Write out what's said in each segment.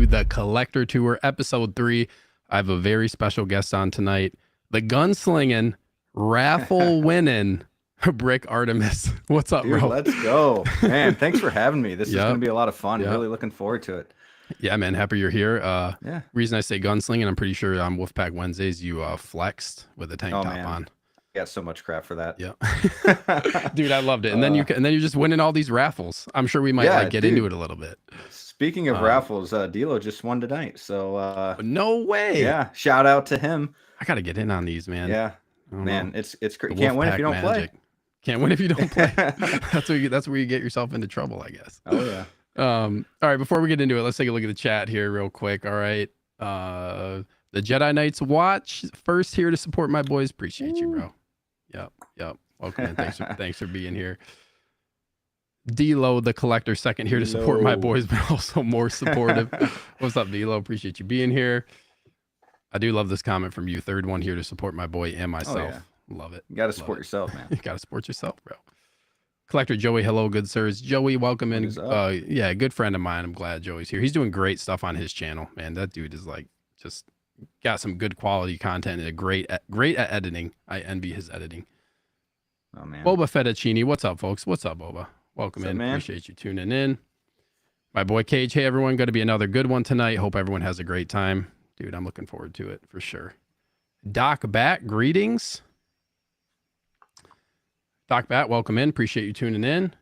to the Collector Tour, episode 3. I have a very special guest on tonight. The gunslinging, raffle winning Brick Artemis. What's up, Dude, bro? let's go. Man, thanks for having me. This is going to be a lot of fun. Yep. Really looking forward to it. Yeah, man. Happy you're here. Yeah. Reason I say gunslinging, I'm pretty sure on Wolfpack Wednesdays you flexed with a tank top man. on. I got so much crap for that. Yeah. Dude, I loved it. And then you're just winning all these raffles. I'm sure we might get into it a little bit. Speaking of raffles, D'Lo just won tonight. So no way. Yeah, shout out to him. I got to get in on these, man. Yeah. Man, it's great. You can't win if you don't play. Can't win if you don't play. That's where you get yourself into trouble, I guess. Oh yeah. All right, before we get into it, let's take a look at the chat here real quick. All right. The Jedi Knights watch first here to support my boys. Appreciate you, bro. Yep. Welcome in. Thanks for being here. D'Lo, the Collector, second here to support my boys, but also more supportive. What's up, D'Lo? Appreciate you being here. I do love this comment from you. Third one here to support my boy and myself. Oh, yeah. Love it. You got to support yourself, man. You got to support yourself, bro. Collector Joey, hello, good sirs. Joey, welcome in. Yeah, good friend of mine. I'm glad Joey's here. He's doing great stuff on his channel, man. That dude is like just got some good quality content and great at editing. I envy his editing. Oh man. Boba Fettuccini, what's up, folks? What's up, Boba? Welcome in. Man? Appreciate you tuning in. My boy Cage, hey everyone, going to be another good one tonight. Hope everyone has a great time, dude. I'm looking forward to it for sure. Doc Bat, greetings. Doc Bat, welcome in. Appreciate you tuning in.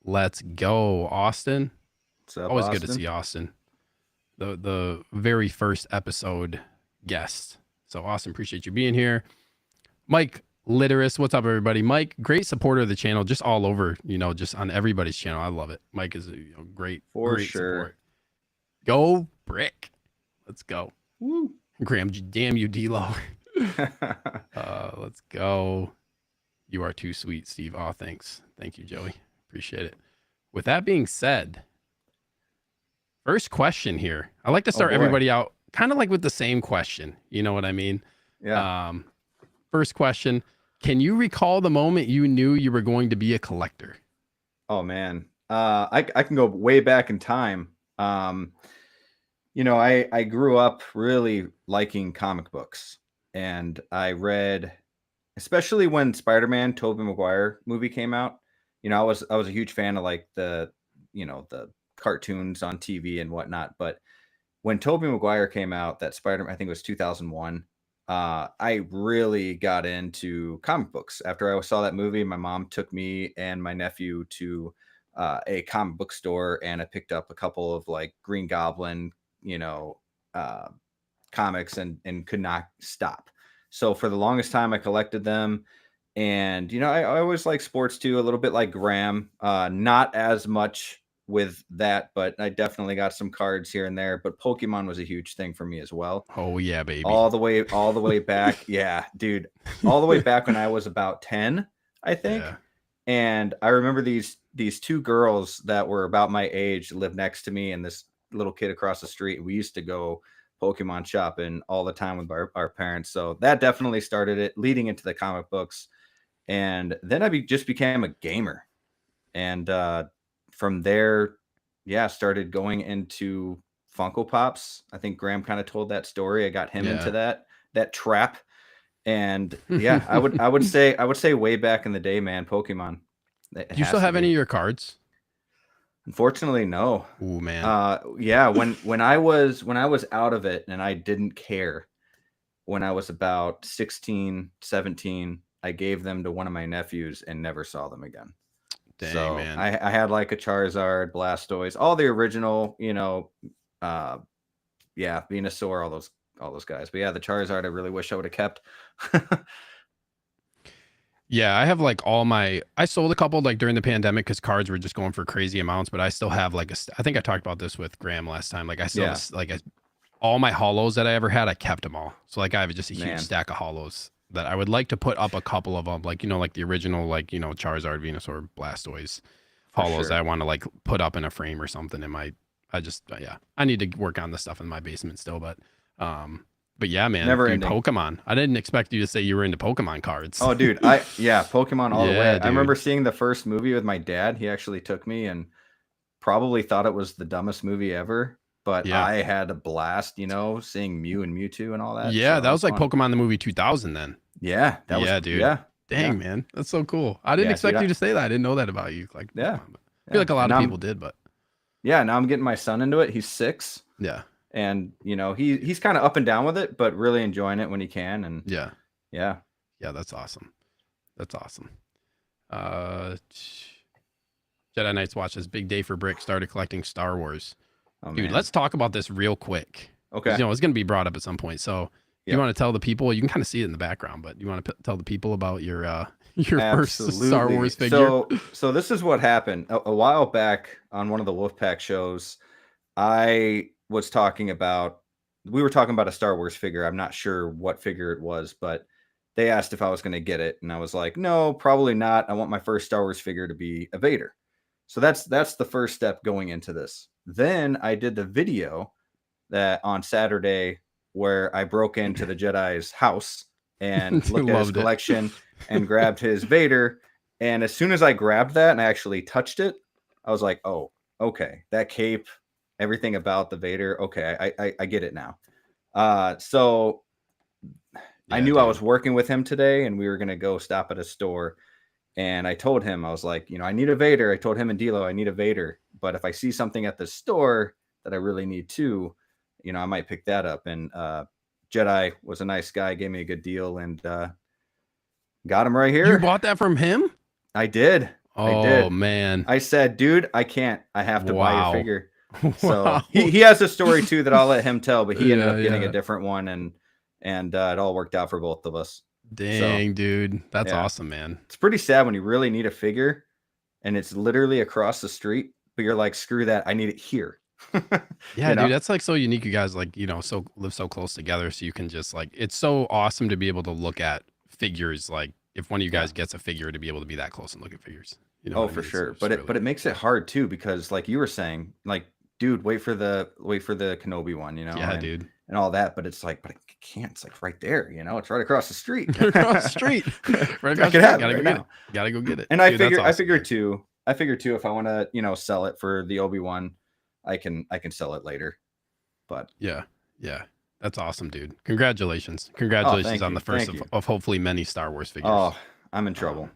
Let's go, Austin. What's up, Always Austin? good to see Austin. The very first episode guest. So Austin, appreciate you being here. Mike Litterus, what's up, everybody? Mike, great supporter of the channel, just all over, just on everybody's channel. I love it. Mike is a great support. Go Brick. Let's go. Woo. Graham, damn you, D-Lo. Let's go. You are too sweet, Steve. Oh, thanks. Thank you, Joey. Appreciate it. With that being said, first question here. I like to start everybody out kind of like with the same question. You know what I mean? Yeah. First question. Can you recall the moment you knew you were going to be a collector? Oh, man. I can go way back in time. I grew up really liking comic books, and I read, especially when Spider-Man Tobey Maguire movie came out. I was a huge fan of like the cartoons on TV and whatnot. But when Tobey Maguire came out, that Spider-Man, I think it was 2001. I really got into comic books. After I saw that movie, my mom took me and my nephew to a comic book store, and I picked up a couple of like Green Goblin, comics and could not stop. So for the longest time, I collected them. And, I always like sports too, a little bit like Graham, not as much with that, but I definitely got some cards here and there. But Pokemon was a huge thing for me as well. Oh yeah, baby. All the way back. Yeah, dude. All the way back when I was about 10, I think. Yeah. And I remember these two girls that were about my age lived next to me and this little kid across the street. We used to go Pokemon shopping all the time with our parents. So that definitely started it, leading into the comic books. And then I just became a gamer. And from there, started going into Funko Pops. I think Graham kind of told that story. I got him into that trap. And yeah, I would say way back in the day, man, Pokemon. Do you still have any of your cards? Unfortunately, no. Ooh, man. When I was out of it and I didn't care, when I was about 16, 17, I gave them to one of my nephews and never saw them again. Dang, so man. I had like a Charizard, Blastoise, all the original, Venusaur, all those guys. But yeah, the Charizard I really wish I would have kept. Yeah, I have like I sold a couple like during the pandemic because cards were just going for crazy amounts, but I still have like I think I talked about this with Graham last time. Like I still all my holos that I ever had, I kept them all. So like I have just a huge stack of holos that I would like to put up a couple of them, like, like the original, like, Charizard, Venusaur, Blastoise holos that I want to like put up in a frame or something in my, I need to work on the stuff in my basement still, but yeah, man, Pokemon. I didn't expect you to say you were into Pokemon cards. Oh, dude. Pokemon all the way. Dude. I remember seeing the first movie with my dad. He actually took me, and probably thought it was the dumbest movie ever, but Yeah. I had a blast, you know, seeing Mew and Mewtwo and all that. Yeah, so that was like fun. Pokemon the movie 2000 then. Yeah, that was dude. Yeah. Dang, Yeah. man. That's so cool. I didn't expect you to say that. I didn't know that about you. Like, Yeah. Pokemon, but I feel like a lot of people did, but yeah, now I'm getting my son into it. He's 6. Yeah. And you know, he's kind of up and down with it, but really enjoying it when he can. And yeah, that's awesome. That's awesome. Jedi Knights watch this big day for Brick. Started collecting Star Wars. Oh, Dude, man. let's talk about this real quick. Okay. You know, it's going to be brought up at some point. So you want to tell the people, you can kind of see it in the background, but you want to tell the people about your first Star Wars figure. So this is what happened a while back on one of the Wolfpack shows. We were talking about a Star Wars figure. I'm not sure what figure it was, but they asked if I was going to get it. And I was like, no, probably not. I want my first Star Wars figure to be a Vader. So that's the first step going into this. Then I did the video that on Saturday where I broke into the Jedi's house and looked at his collection and grabbed his Vader. And as soon as I grabbed that and I actually touched it, I was like, oh, okay, that cape, everything about the Vader. Okay, I get it now. So I knew I was working with him today and we were going to go stop at a store. And I told him, I was like, you know, I need a Vader. I told him and D'Lo, I need a Vader. But if I see something at the store that I really need too, you know, I might pick that up. And Jedi was a nice guy, gave me a good deal, and got him right here. You bought that from him? I did. Oh, man. I said, dude, I can't. I have to buy your figure. So Wow. he has a story too that I'll let him tell, but he ended up getting a different one, and it all worked out for both of us. Dang, dude. That's awesome, man. It's pretty sad when you really need a figure and it's literally across the street, but you're like, screw that. I need it here. Yeah, you know? Dude, that's like so unique. You guys like, you know, live so close together. So you can just like, it's so awesome to be able to look at figures. Like if one of you guys gets a figure, to be able to be that close and look at figures. You know, for sure. But it makes it hard too, because like you were saying, like, dude, wait for the Kenobi one, you know? Yeah, dude. And all that, but it's like, but I can't. It's like right there, you know. It's right across the street. Across the street. Right across the street. Gotta go get it. Gotta go get it. And dude, I figure too, if I want to, you know, sell it for the Obi-Wan, I can sell it later. But yeah, that's awesome, dude. Congratulations on the first of hopefully many Star Wars figures. Oh, I'm in trouble.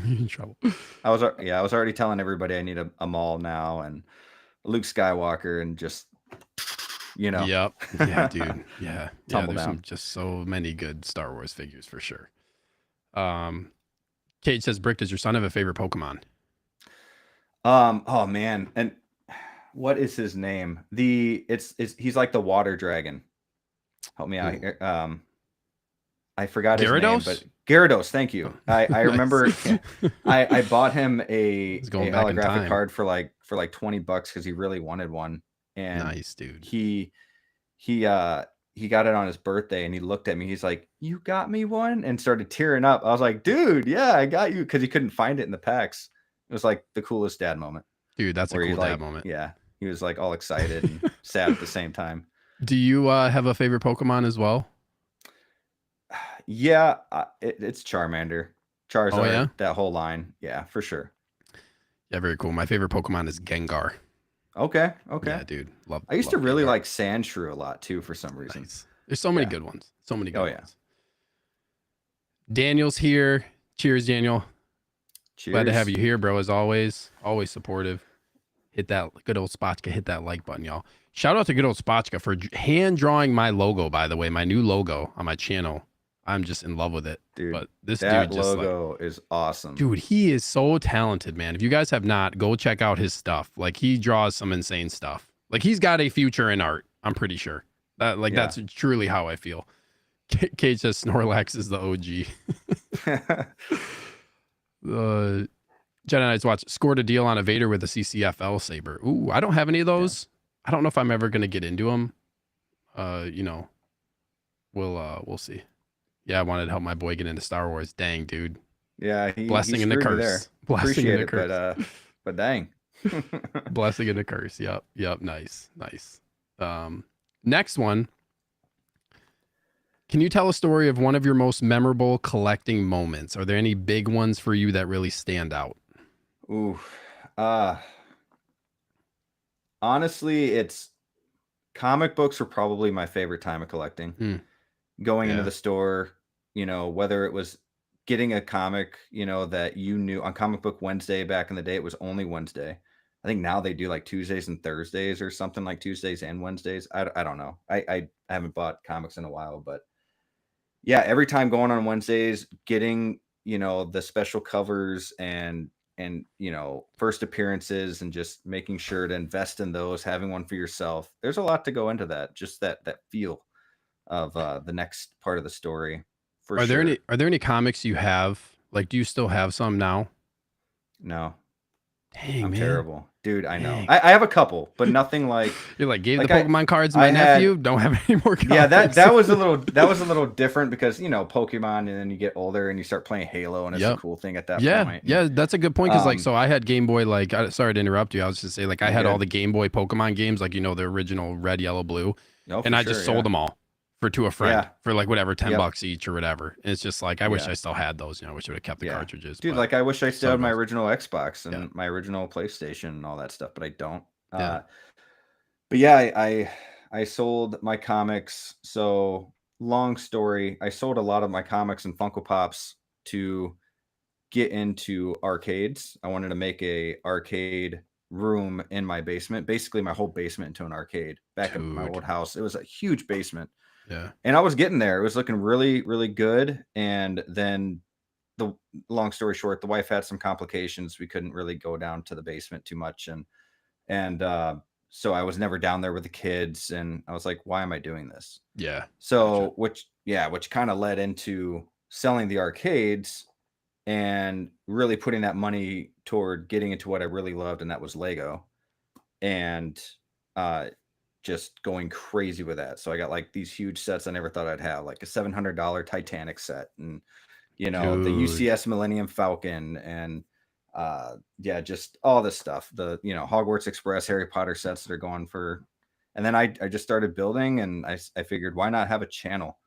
In trouble. I was already telling everybody I need a Maul now and Luke Skywalker and just. You know. Yep. Yeah, dude. Yeah. There's just so many good Star Wars figures for sure. Kate says, Brick, does your son have a favorite Pokemon? Oh man. And what is his name? He's like the water dragon. Help me out here. I forgot his name, but Gyarados. Thank you. I remember I bought him a holographic card for like $20 because he really wanted one. And nice, dude. He got it on his birthday and he looked at me. He's like, "You got me one?" and started tearing up. I was like, "Dude, yeah, I got you," because he couldn't find it in the packs. It was like the coolest dad moment. Dude, that's a cool dad moment. Yeah, he was like all excited and sad at the same time. Do you have a favorite Pokemon as well? Yeah, it's Charmander, Charizard. Oh, yeah? That whole line. Yeah, for sure. Yeah, very cool. My favorite Pokemon is Gengar. Okay. Yeah, dude. I used to really like Sandshrew a lot too for some reason. Nice. There's so many good ones. So many good ones. Daniel's here. Cheers, Daniel. Cheers. Glad to have you here, bro. As always. Always supportive. Hit that good old Spotchka. Hit that like button, y'all. Shout out to good old Spotchka for hand drawing my logo, by the way. My new logo on my channel. I'm just in love with it. Dude, but this that dude just logo is awesome. Dude, he is so talented, man. If you guys have not, go check out his stuff. Like he draws some insane stuff. Like he's got a future in art. I'm pretty sure. That's truly how I feel. Kate says Snorlax is the OG. Jedi Knights watch scored a deal on a Vader with a CCFL saber. Ooh, I don't have any of those. I don't know if I'm ever gonna get into them. You know, we'll see. Yeah, I wanted to help my boy get into Star Wars. Dang, dude. Yeah, blessing and a curse. Blessing and a curse. But dang. Blessing and a curse. Yep. Nice. Next one. Can you tell a story of one of your most memorable collecting moments? Are there any big ones for you that really stand out? Ooh. honestly, it's comic books were probably my favorite time of collecting. Going into the store, whether it was getting a comic, that you knew on Comic Book Wednesday back in the day, it was only Wednesday. I think now they do like Tuesdays and Thursdays or something, like Tuesdays and Wednesdays. I don't know. I haven't bought comics in a while, but yeah, every time going on Wednesdays, getting, the special covers and first appearances, and just making sure to invest in those, having one for yourself. There's a lot to go into that. Just that feel of the next part of the story. For Are sure. there any comics you have? Like, do you still have some now? No. Dang, I'm man. terrible. Dude, I know. Dang. I have a couple, but nothing like You're like, gave like the Pokemon cards to my nephew, don't have any more comics. Yeah, that was a little different because Pokemon, and then you get older and you start playing Halo, and it's a cool thing at that point. Yeah, that's a good point, because like, so I had Game Boy, like, sorry to interrupt you. I was just say, like, I had all the Game Boy Pokemon games, like, the original red, yellow, blue, and I just sold them all to a friend for like whatever, $10 each or whatever. And it's just like, I wish I still had those. I wish I would have kept the cartridges. Dude, like I wish I still had my original Xbox and my original PlayStation and all that stuff, but I don't. But yeah, I sold my comics. So long story, I sold a lot of my comics and Funko Pops to get into arcades. I wanted to make a arcade room in my basement, basically my whole basement into an arcade back in my old house. It was a huge basement. Yeah. And I was getting there. It was looking really, really good. And then the long story short, the wife had some complications. We couldn't really go down to the basement too much. And so I was never down there with the kids. And I was like, why am I doing this? Yeah. So, which kind of led into selling the arcades and really putting that money toward getting into what I really loved. And that was Lego. And, just going crazy with that. So I got like these huge sets I never thought I'd have, like a $700 Titanic set, and the UCS Millennium Falcon, and just all this stuff. The Hogwarts Express, Harry Potter sets that are going for. And then I just started building, and I figured, why not have a channel?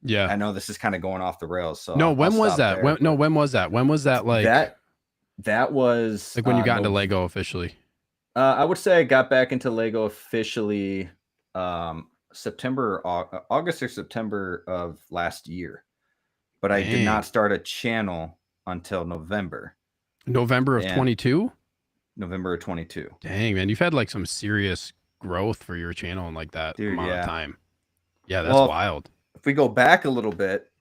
Yeah, I know this is kind of going off the rails. So no, when was that? When was that? When was that? Like that was like when you got into Lego officially. I would say I got back into Lego officially August or September of last year, but I did not start a channel until November. November of 22? November of 22. Dang, man, you've had like some serious growth for your channel in like that amount of time. Yeah, that's wild. If we go back a little bit,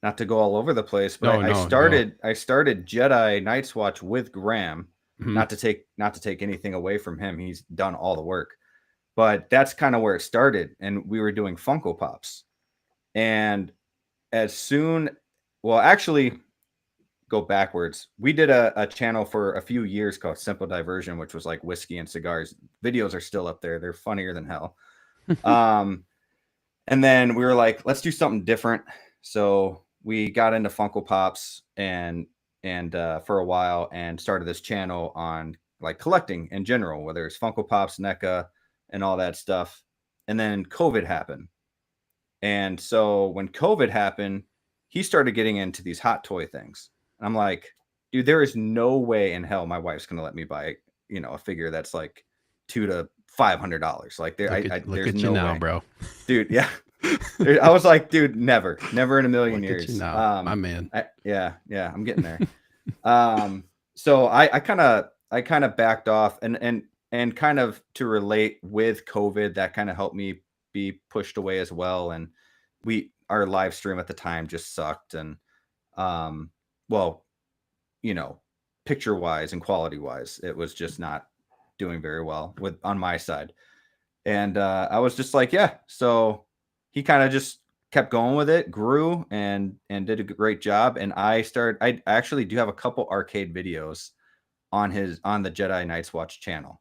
not to go all over the place, but I started Jedi Night's Watch with Graham. Not to take anything away from him. He's done all the work, but that's kind of where it started. And we were doing Funko Pops. And actually go backwards. We did a channel for a few years called Simple Diversion, which was like whiskey and cigars. Videos are still up there. They're funnier than hell. And then we were like, let's do something different. So we got into Funko Pops and for a while, and started this channel on like collecting in general, whether it's Funko Pops, NECA, and all that stuff. And then COVID happened. And so when COVID happened, he started getting into these hot toy things. And I'm like, dude, there is no way in hell my wife's going to let me buy, a figure that's like $200 to $500. Like there's no way, bro. Dude. Yeah. I was like, dude, never in a million years. My man. I'm getting there. So I kind of backed off, and kind of to relate with COVID, that kind of helped me be pushed away as well. And our live stream at the time just sucked. And, picture wise and quality wise, it was just not doing very well on my side. And, I was just like, yeah, so he kind of just kept going with it, grew, and did a great job. And I actually do have a couple arcade videos on the Jedi Night's Watch channel.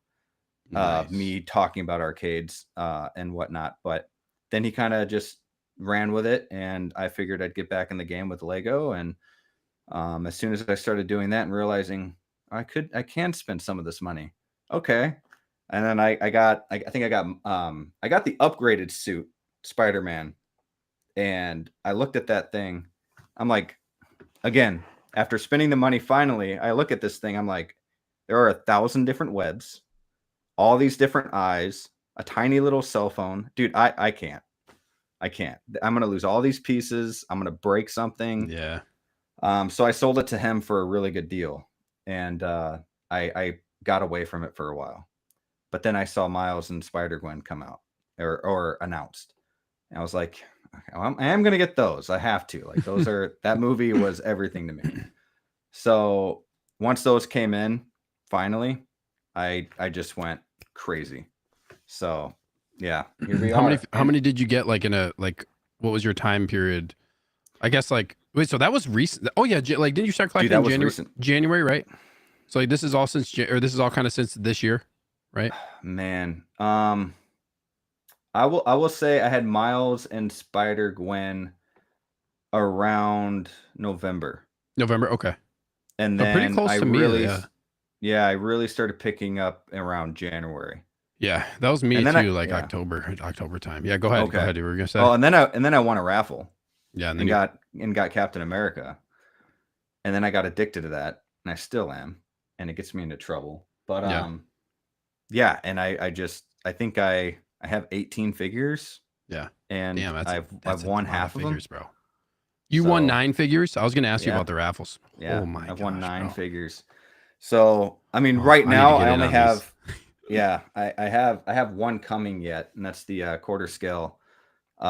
Nice. Me talking about arcades and whatnot. But then he kind of just ran with it, and I figured I'd get back in the game with Lego. And as soon as I started doing that and realizing I can spend some of this money. Okay. And then I got the upgraded suit, Spider-Man, and I looked at that thing. I'm like, again, after spending the money, finally I look at this thing, I'm like, there are 1,000 different webs, all these different eyes, a tiny little cell phone. Dude, I can't. I can't. I'm going to lose all these pieces. I'm going to break something. Yeah. So I sold it to him for a really good deal. And I got away from it for a while. But then I saw Miles and Spider-Gwen come out or announced. And I was like, okay, I am going to get those. I have to. Like those are, that movie was everything to me. So once those came in, finally, I just went crazy. So yeah, here we are. How many did you get like in a, like, what was your time period? I guess like, wait, so that was recent. Oh yeah. Like, didn't you start collecting in January, right? So like, this is all since, or this is all kind of since this year, right? Man. I will say I had Miles and Spider-Gwen around November. Okay. And then pretty close to me, yeah, I really started picking up around January. Yeah, that was me too, like October time. Yeah, go ahead. Okay. Go ahead. You were gonna say. Oh, and then I won a raffle. Yeah, and then got Captain America. And then I got addicted to that, and I still am, and it gets me into trouble. But yeah, and I think I have 18 figures. Yeah. And damn, I've won half of them, bro. You won 9 figures? I was gonna ask you about the raffles. Yeah. Oh my god. I've won 9 figures. So I mean, right now I only have I have one coming yet, and that's the quarter scale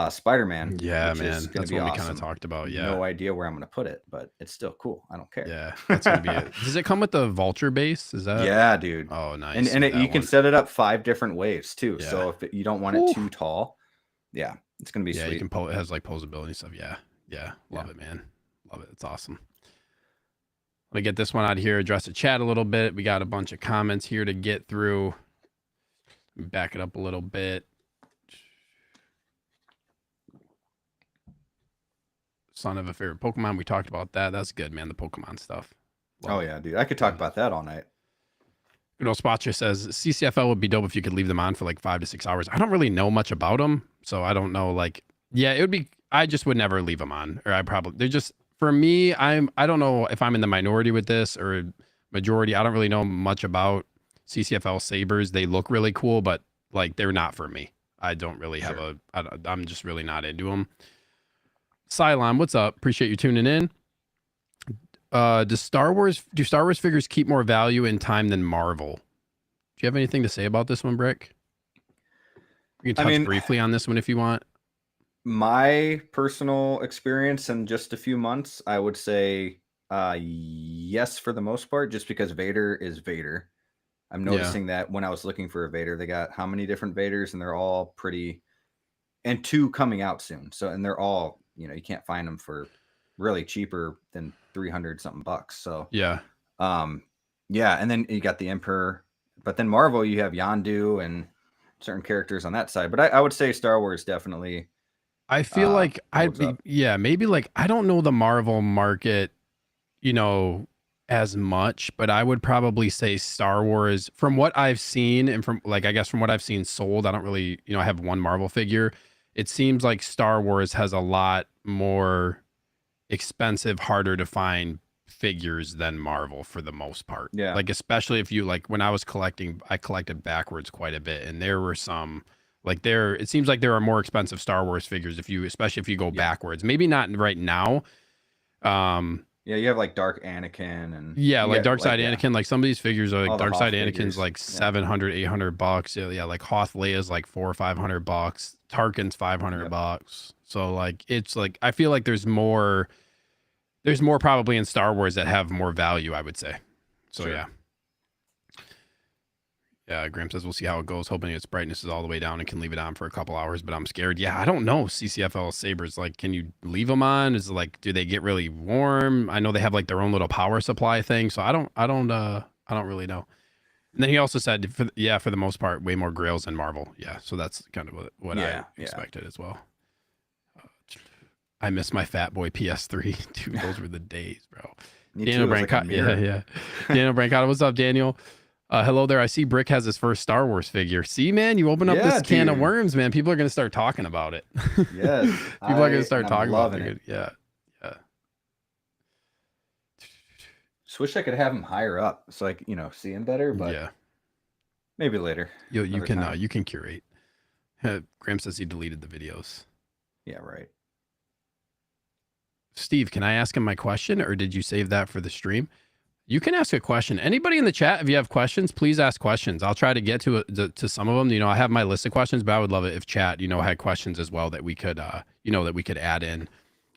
Spider-Man. Yeah, man. That's what we kind of talked about. Yeah. No idea where I'm gonna put it, but it's still cool. I don't care. Yeah, that's gonna be it. Does it come with the vulture base? Is that? Yeah, dude. Oh, nice. And you can set it up 5 different ways too. Yeah. So if you don't want it too tall, yeah, it's gonna be sweet. You can it has like posability stuff. Yeah. Love it, man. Love it. It's awesome. Let me get this one out of here. Address the chat a little bit. We got a bunch of comments here to get through. Back it up a little bit. Son of a favorite Pokemon. We talked about that. That's good, man. The Pokemon stuff. Love it. Dude. I could talk about that all night. Good old Spotcher says CCFL would be dope if you could leave them on for like 5 to 6 hours. I don't really know much about them, so I don't know. Like, yeah, it would be. I just would never leave them on, or they're just, for me. I don't know if I'm in the minority with this or majority. I don't really know much about CCFL Sabers. They look really cool, but like they're not for me. I don't really have I'm just really not into them. Cylon, what's up? Appreciate you tuning in. Do Star Wars figures keep more value in time than Marvel? Do you have anything to say about this one, Brick? You can touch briefly on this one if you want. My personal experience in just a few months, I would say yes for the most part, just because Vader is Vader. I'm noticing that when I was looking for a Vader, they got how many different Vaders, and they're all pretty, and 2 coming out soon. So, and they're all, you can't find them for really cheaper than 300 something bucks. So yeah. And then you got the Emperor, but then Marvel, you have Yondu and certain characters on that side. But I would say Star Wars definitely. I feel like maybe like, I don't know the Marvel market, as much, but I would probably say Star Wars, from what I've seen, and from like, I guess from what I've seen sold, I don't really, I have one Marvel figure. It seems like Star Wars has a lot more expensive, harder to find figures than Marvel for the most part. Yeah. Like, especially if you, like, when I was collecting, I collected backwards quite a bit, and there were some, like, it seems like there are more expensive Star Wars figures especially if you go backwards. Maybe not right now. Yeah, you have like Dark Anakin and like Dark Side Anakin. Like, some of these figures are like Dark Side Anakin's like $700, $800. Yeah, like Hoth Leia's like $400 or $500. Tarkin's $500. So like, it's like, I feel like there's more probably in Star Wars that have more value, I would say. So sure. Yeah, Graham says we'll see how it goes, hoping its brightness is all the way down and can leave it on for a couple hours, but I'm scared. Yeah, I don't know. CCFL Sabers, like, can you leave them on? Is it like, do they get really warm? I know they have like their own little power supply thing, so I don't really know. And then he also said, for the most part, way more grails than Marvel. Yeah, so that's kind of what I expected as well. I miss my Fat Boy PS3. Dude, those were the days, bro. Daniel Brancotta. Yeah. Daniel Brancotta. What's up, Daniel? Hello there. I see Brick has his first Star Wars figure. See, man, you open up this can of worms, man. People are going to start talking about it. Yes. People are going to start talking about it. Yeah. Just wish I could have him higher up so I could, see him better. But Maybe later. You can curate. Graham says he deleted the videos. Yeah, right. Steve, can I ask him my question, or did you save that for the stream? You can ask a question. Anybody in the chat, if you have questions, please ask questions. I'll try to get to some of them. You know, I have my list of questions, but I would love it if chat, you know, had questions as well that we could, you know, that we could add in.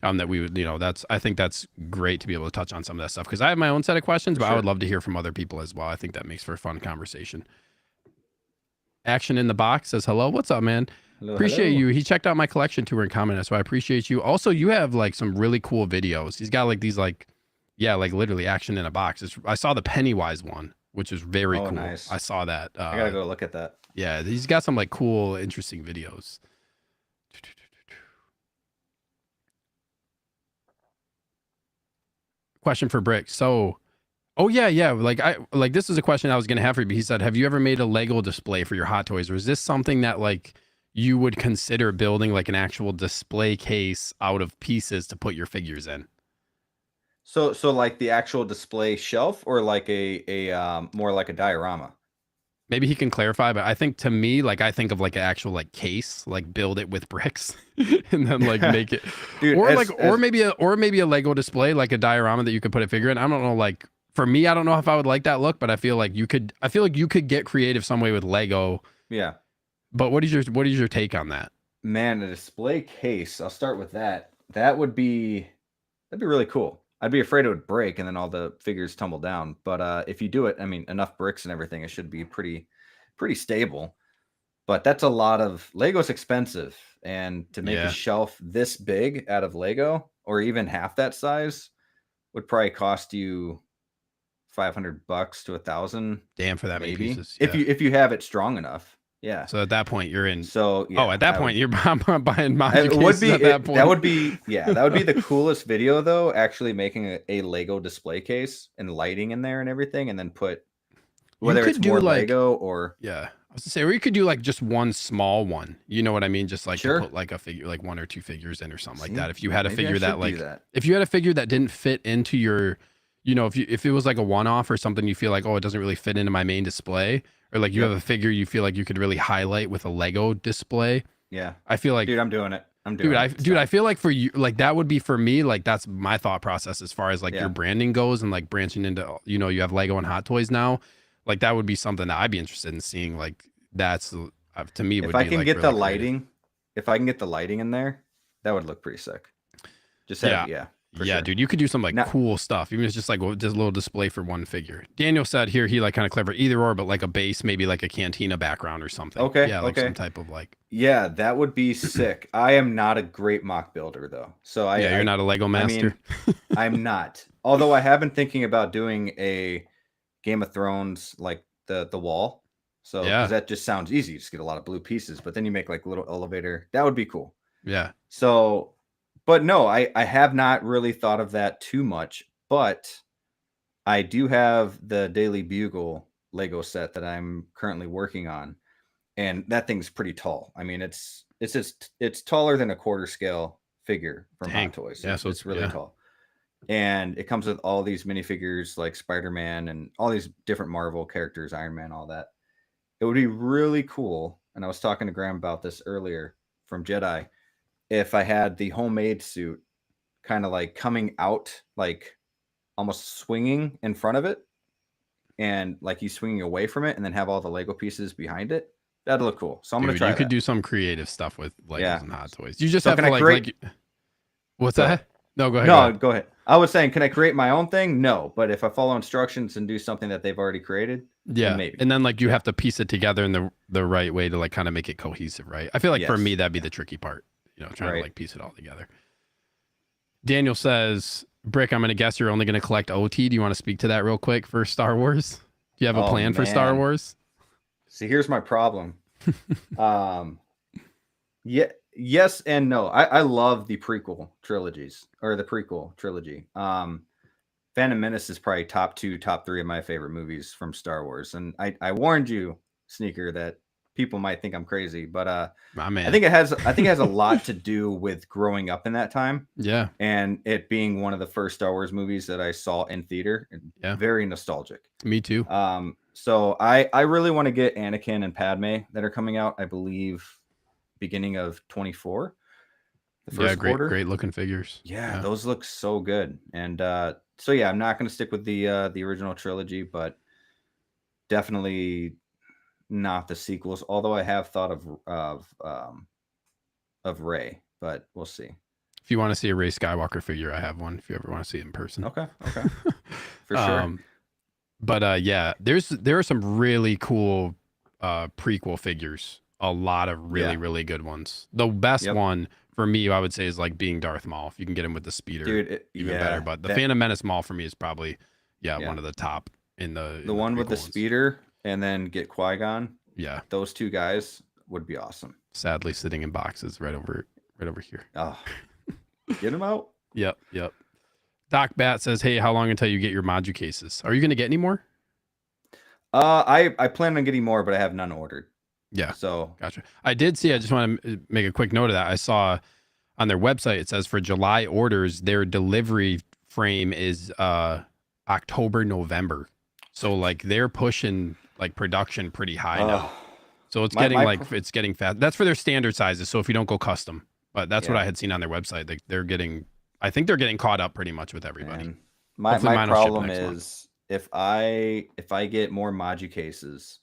That we would, you know, I think that's great to be able to touch on some of that stuff because I have my own set of questions, but I would love to hear from other people as well. I think that makes for a fun conversation. Action in the Box says, hello. What's up, man? Appreciate you. He checked out my collection tour and commented, so I appreciate you. Also, you have like some really cool videos. He's got like these like, yeah, like literally Action in a Box. I saw the Pennywise one, which is very cool. Nice. I saw that. I gotta go look at that. Yeah, he's got some like cool, interesting videos. Question for Brick. So, oh yeah. Like this is a question I was gonna have for you. But he said, have you ever made a Lego display for your Hot Toys, or is this something that like you would consider building like an actual display case out of pieces to put your figures in? So like the actual display shelf, or like a more like a diorama? Maybe he can clarify, but I think to me, like I think of like an actual like case, like build it with bricks and then like make it, dude, or maybe a Lego display, like a diorama that you could put a figure in. I don't know, like for me, I don't know if I would like that look, but I feel like you could get creative some way with Lego. Yeah. But what is your take on that? Man, a display case. I'll start with that. That'd be really cool. I'd be afraid it would break and then all the figures tumble down. But if you do it, I mean, enough bricks and everything, it should be pretty stable. But that's a lot of Lego's expensive. And to make a shelf this big out of Lego, or even half that size, would probably cost you $500 to $1,000. Damn, for that many pieces. Yeah. If you have it strong enough. Yeah. So at that point you're in. So yeah, at that point you're buying modular cases at that point. That would be the coolest video though. Actually making a Lego display case and lighting in there and everything, and then put whether it's more Lego or I was to say, or you could do like just one small one. You know what I mean? Just like to put like a figure, like 1 or 2 figures in or something like that. If you had a figure that like, if you had a figure that didn't fit into your, you know, if it was like a one-off or something, you feel like, oh, it doesn't really fit into my main display. Or like you have a figure you feel like you could really highlight with a Lego display. Yeah. I feel like, dude, I'm doing it. I feel like for you, like that would be for me, like that's my thought process as far as like your branding goes and like branching into, you know, you have Lego and Hot Toys now. Like that would be something that I'd be interested in seeing. Like that's to me, if I can get the lighting, if I can get the lighting in there, that would look pretty sick. Just sure. Dude, you could do some like cool stuff. Even if it's just like just a little display for one figure. Daniel said here he like kind of clever either or, but like a base, maybe like a cantina background or something. Okay. Yeah, like some type of like. Yeah, that would be sick. I am not a great mock builder though, so you're not a Lego master. I mean, I'm not. Although I have been thinking about doing a Game of Thrones like the wall. So that just sounds easy. You just get a lot of blue pieces, but then you make like a little elevator. That would be cool. Yeah. So. But no, I have not really thought of that too much, but I do have the Daily Bugle Lego set that I'm currently working on, and that thing's pretty tall. I mean, it's taller than a quarter scale figure from Hot Toys. Yeah, so it's really tall. And it comes with all these minifigures like Spider-Man and all these different Marvel characters, Iron Man, all that. It would be really cool. And I was talking to Graham about this earlier from Jedi. If I had the homemade suit kind of like coming out, like almost swinging in front of it, and like he's swinging away from it, and then have all the Lego pieces behind it, that'd look cool. So I'm going to try. You could do some creative stuff with Legos and Hot Toys. You just have to like what's that? No, go ahead. No, go ahead. I was saying, can I create my own thing? No, but if I follow instructions and do something that they've already created, then maybe. And then like you have to piece it together in the right way to like kind of make it cohesive, right? I feel like for me that'd be the tricky part. You know, trying to like piece it all together. Daniel says, Brick, I'm going to guess you're only going to collect OT. Do you want to speak to that real quick for Star Wars? Do you have a plan for Star Wars? See, here's my problem. Yes and no. I love the prequel trilogies, or the prequel trilogy. Phantom Menace is probably top 2, top 3 of my favorite movies from Star Wars. And I warned you, Sneaker, that people might think I'm crazy, but my man. I think it has a lot to do with growing up in that time. Yeah. And it being one of the first Star Wars movies that I saw in theater. Yeah. Very nostalgic. Me too. So I really want to get Anakin and Padme that are coming out, I believe, beginning of 24. The first quarter. Great looking figures. Yeah, those look so good. And so yeah, I'm not going to stick with the original trilogy, but definitely not the sequels. Although I have thought of Rey, but we'll see. If you want to see a Rey Skywalker figure, I have one. If you ever want to see it in person. Okay. For sure. But yeah, there are some really cool prequel figures. A lot of really good ones. The best one for me, I would say, is like being Darth Maul. If you can get him with the speeder, dude, even better. But the Phantom Menace Maul for me is probably one of the top in the one with the speeder, and then get Qui-Gon. Yeah, those two guys would be awesome. Sadly, sitting in boxes right over here. Oh, get them out. Yep. Doc Bat says, "Hey, how long until you get your Maju cases? Are you going to get any more?" I plan on getting more, but I have none ordered. Yeah. So gotcha. I did see. I just want to make a quick note of that. I saw on their website it says for July orders, their delivery frame is October, November. So like they're pushing like production pretty high now. So it's it's getting fast. That's for their standard sizes. So if you don't go custom, but that's what I had seen on their website. I think they're getting caught up pretty much with everybody. And my problem is if I get more Maju cases,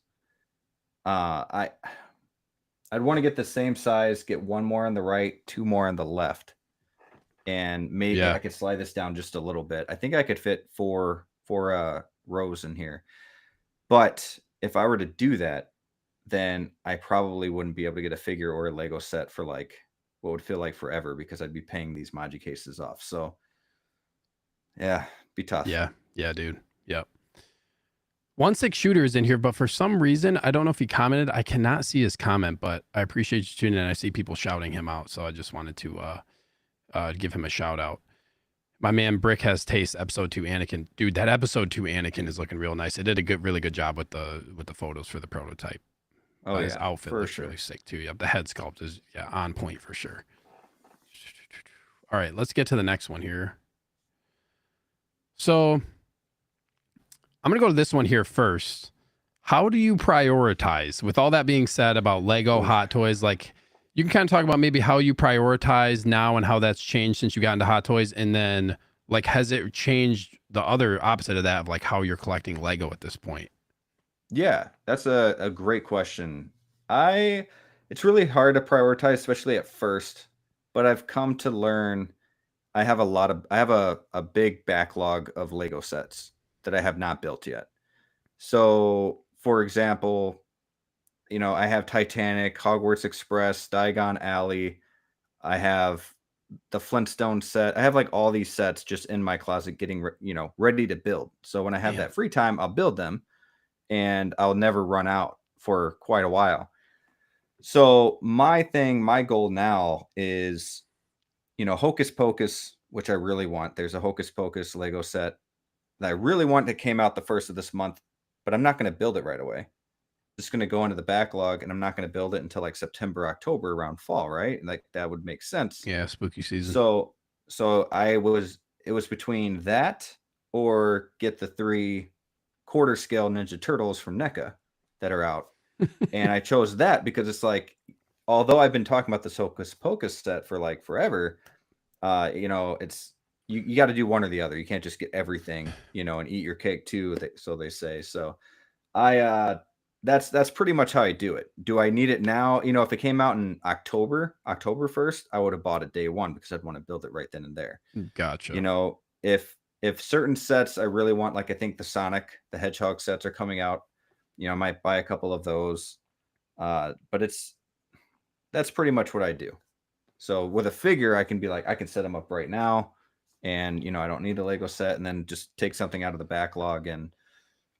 I'd want to get the same size, get one more on the right, two more on the left, and maybe I could slide this down just a little bit. I think I could fit four rows in here, but if I were to do that, then I probably wouldn't be able to get a figure or a Lego set for like what would feel like forever, because I'd be paying these Maju cases off. So yeah, be tough. Yeah, dude. Yep. 1-6 shooter is in here, but for some reason, I don't know if he commented. I cannot see his comment, but I appreciate you tuning in. I see people shouting him out, so I just wanted to give him a shout out. My man Brick has taste. Episode 2 Anakin, dude. That episode 2 Anakin is looking real nice. They did a really good job with the photos for the prototype. His outfit looks really sick too. Yep, the head sculpt is on point for sure. All right, let's get to the next one here. So I'm going to go to this one here first. How do you prioritize? With all that being said about Lego, Hot Toys, like you can kind of talk about maybe how you prioritize now and how that's changed since you got into Hot Toys. And then like, has it changed the other opposite of that of like how you're collecting Lego at this point? Yeah, that's a great question. It's really hard to prioritize, especially at first, but I've come to learn I have a big backlog of Lego sets that I have not built yet. So, for example, I have Titanic, Hogwarts Express, Diagon Alley. I have the Flintstone set. I have like all these sets just in my closet getting, ready to build. So when I have that free time, I'll build them and I'll never run out for quite a while. So my goal now is, Hocus Pocus, which I really want. There's a Hocus Pocus Lego set that I really want that came out the first of this month, but I'm not going to build it right away. I'm just going to go into the backlog, and I'm not going to build it until like September, October, around fall, right? Like that would make sense. Yeah, spooky season. So it was between that or get the 3 quarter scale Ninja Turtles from NECA that are out. And I chose that because it's like, although I've been talking about this Hocus Pocus set for like forever, it's you got to do one or the other. You can't just get everything, and eat your cake too. So they say. So that's pretty much how I do it. Do I need it now? If it came out in October 1st, I would have bought it day one because I'd want to build it right then and there. Gotcha. If certain sets I really want, like I think the Sonic the Hedgehog sets are coming out, I might buy a couple of those. But that's pretty much what I do. So with a figure, I can be like, I can set them up right now, and I don't need a Lego set, and then just take something out of the backlog. And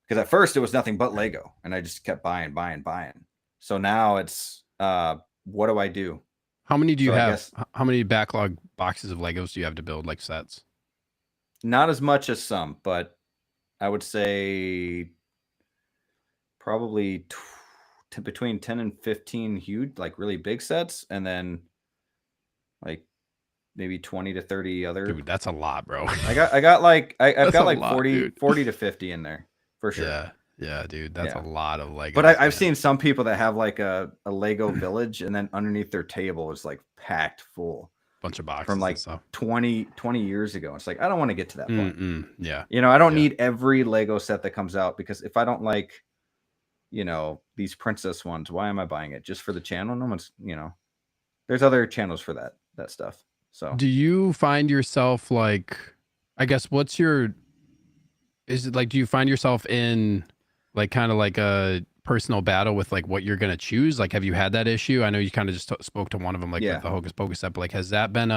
because at first it was nothing but Lego, and I just kept buying. So now it's what do I do? How many do you have? How many backlog boxes of Legos do you have to build, like sets? Not as much as some, but I would say probably between 10 and 15 huge, like really big sets, and then like maybe 20 to 30 other. Dude, that's a lot, bro. I've got like 40 to 50 in there for sure. Yeah, dude, that's a lot of Legos. But I've seen some people that have like a Lego village, and then underneath their table is like packed full. Bunch of boxes from like and stuff. 20 years ago. It's like, I don't want to get to that point. Yeah. You know, I don't need every Lego set that comes out, because if I don't like, you know, these princess ones, why am I buying it? Just for the channel? No one's, you know, there's other channels for that stuff. So do you find yourself like, I guess, is it like, do you find yourself in like kind of like a personal battle with like what you're going to choose? Like, have you had that issue? I know you kind of just spoke to one of them, like with the Hocus Pocus set, but like, has that been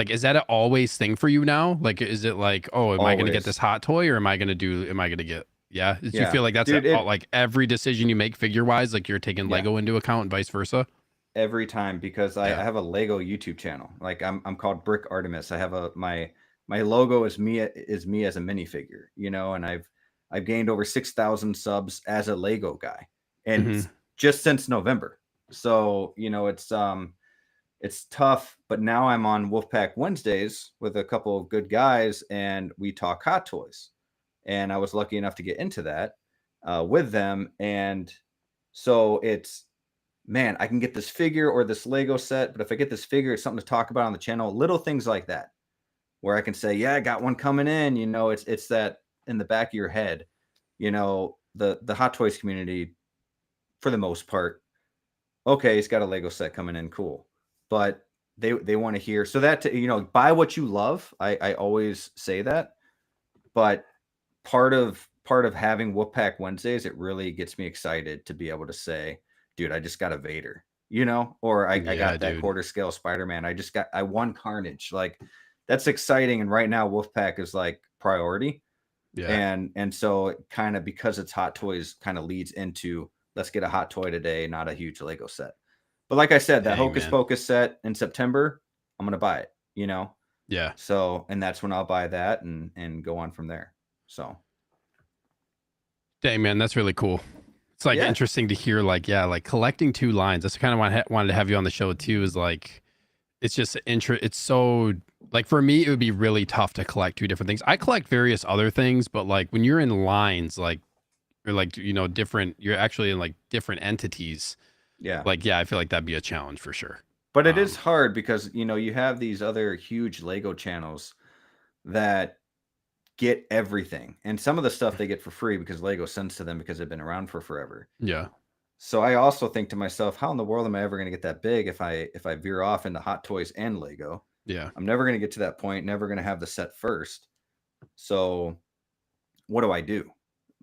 is that an always thing for you now? Like, is it like, oh, am I going to get this hot toy, or am I going to get, do you feel like that's like every decision you make figure wise, like you're taking Lego into account and vice versa? Every time, because I have a Lego YouTube channel. Like I'm called Brick Artemis. I have my logo is me as a minifigure, you know, and I've gained over 6,000 subs as a Lego guy, and just since November. So, you know, it's tough, but now I'm on Wolfpack Wednesdays with a couple of good guys, and we talk hot toys. And I was lucky enough to get into that with them. And so it's, man, I can get this figure or this Lego set, but if I get this figure, it's something to talk about on the channel. Little things like that, where I can say, yeah, I got one coming in. You know, it's that in the back of your head. You know, the Hot Toys community, for the most part, okay, he's got a Lego set coming in, cool. But they want to hear, so that, you know, buy what you love. I always say that, but part of having Wolfpack Wednesdays, it really gets me excited to be able to say, dude, I just got a Vader, you know, or I got that quarter scale Spider-Man. I won Carnage. Like, that's exciting. And right now Wolfpack is like priority. Yeah. And so it kind of, because it's Hot Toys, kind of leads into, let's get a hot toy today, not a huge Lego set. But like I said, that Hocus Pocus set in September, I'm going to buy it, you know? Yeah. So, and that's when I'll buy that and go on from there. So. Dang, man, that's really cool. It's like interesting to hear, like, like collecting two lines. That's kind of why I wanted to have you on the show too, is like, it's just it's so, like, for me, it would be really tough to collect two different things. I collect various other things, but like when you're in lines, like, or like, you know, you're actually in like different entities. Yeah. Like, I feel like that'd be a challenge for sure. But it is hard, because, you know, you have these other huge Lego channels that get everything, and some of the stuff they get for free because Lego sends to them because they've been around for forever. Yeah. So I also think to myself, how in the world am I ever going to get that big if I veer off into Hot Toys and Lego? Yeah. I'm never going to get to that point, never going to have the set first. So what do I do?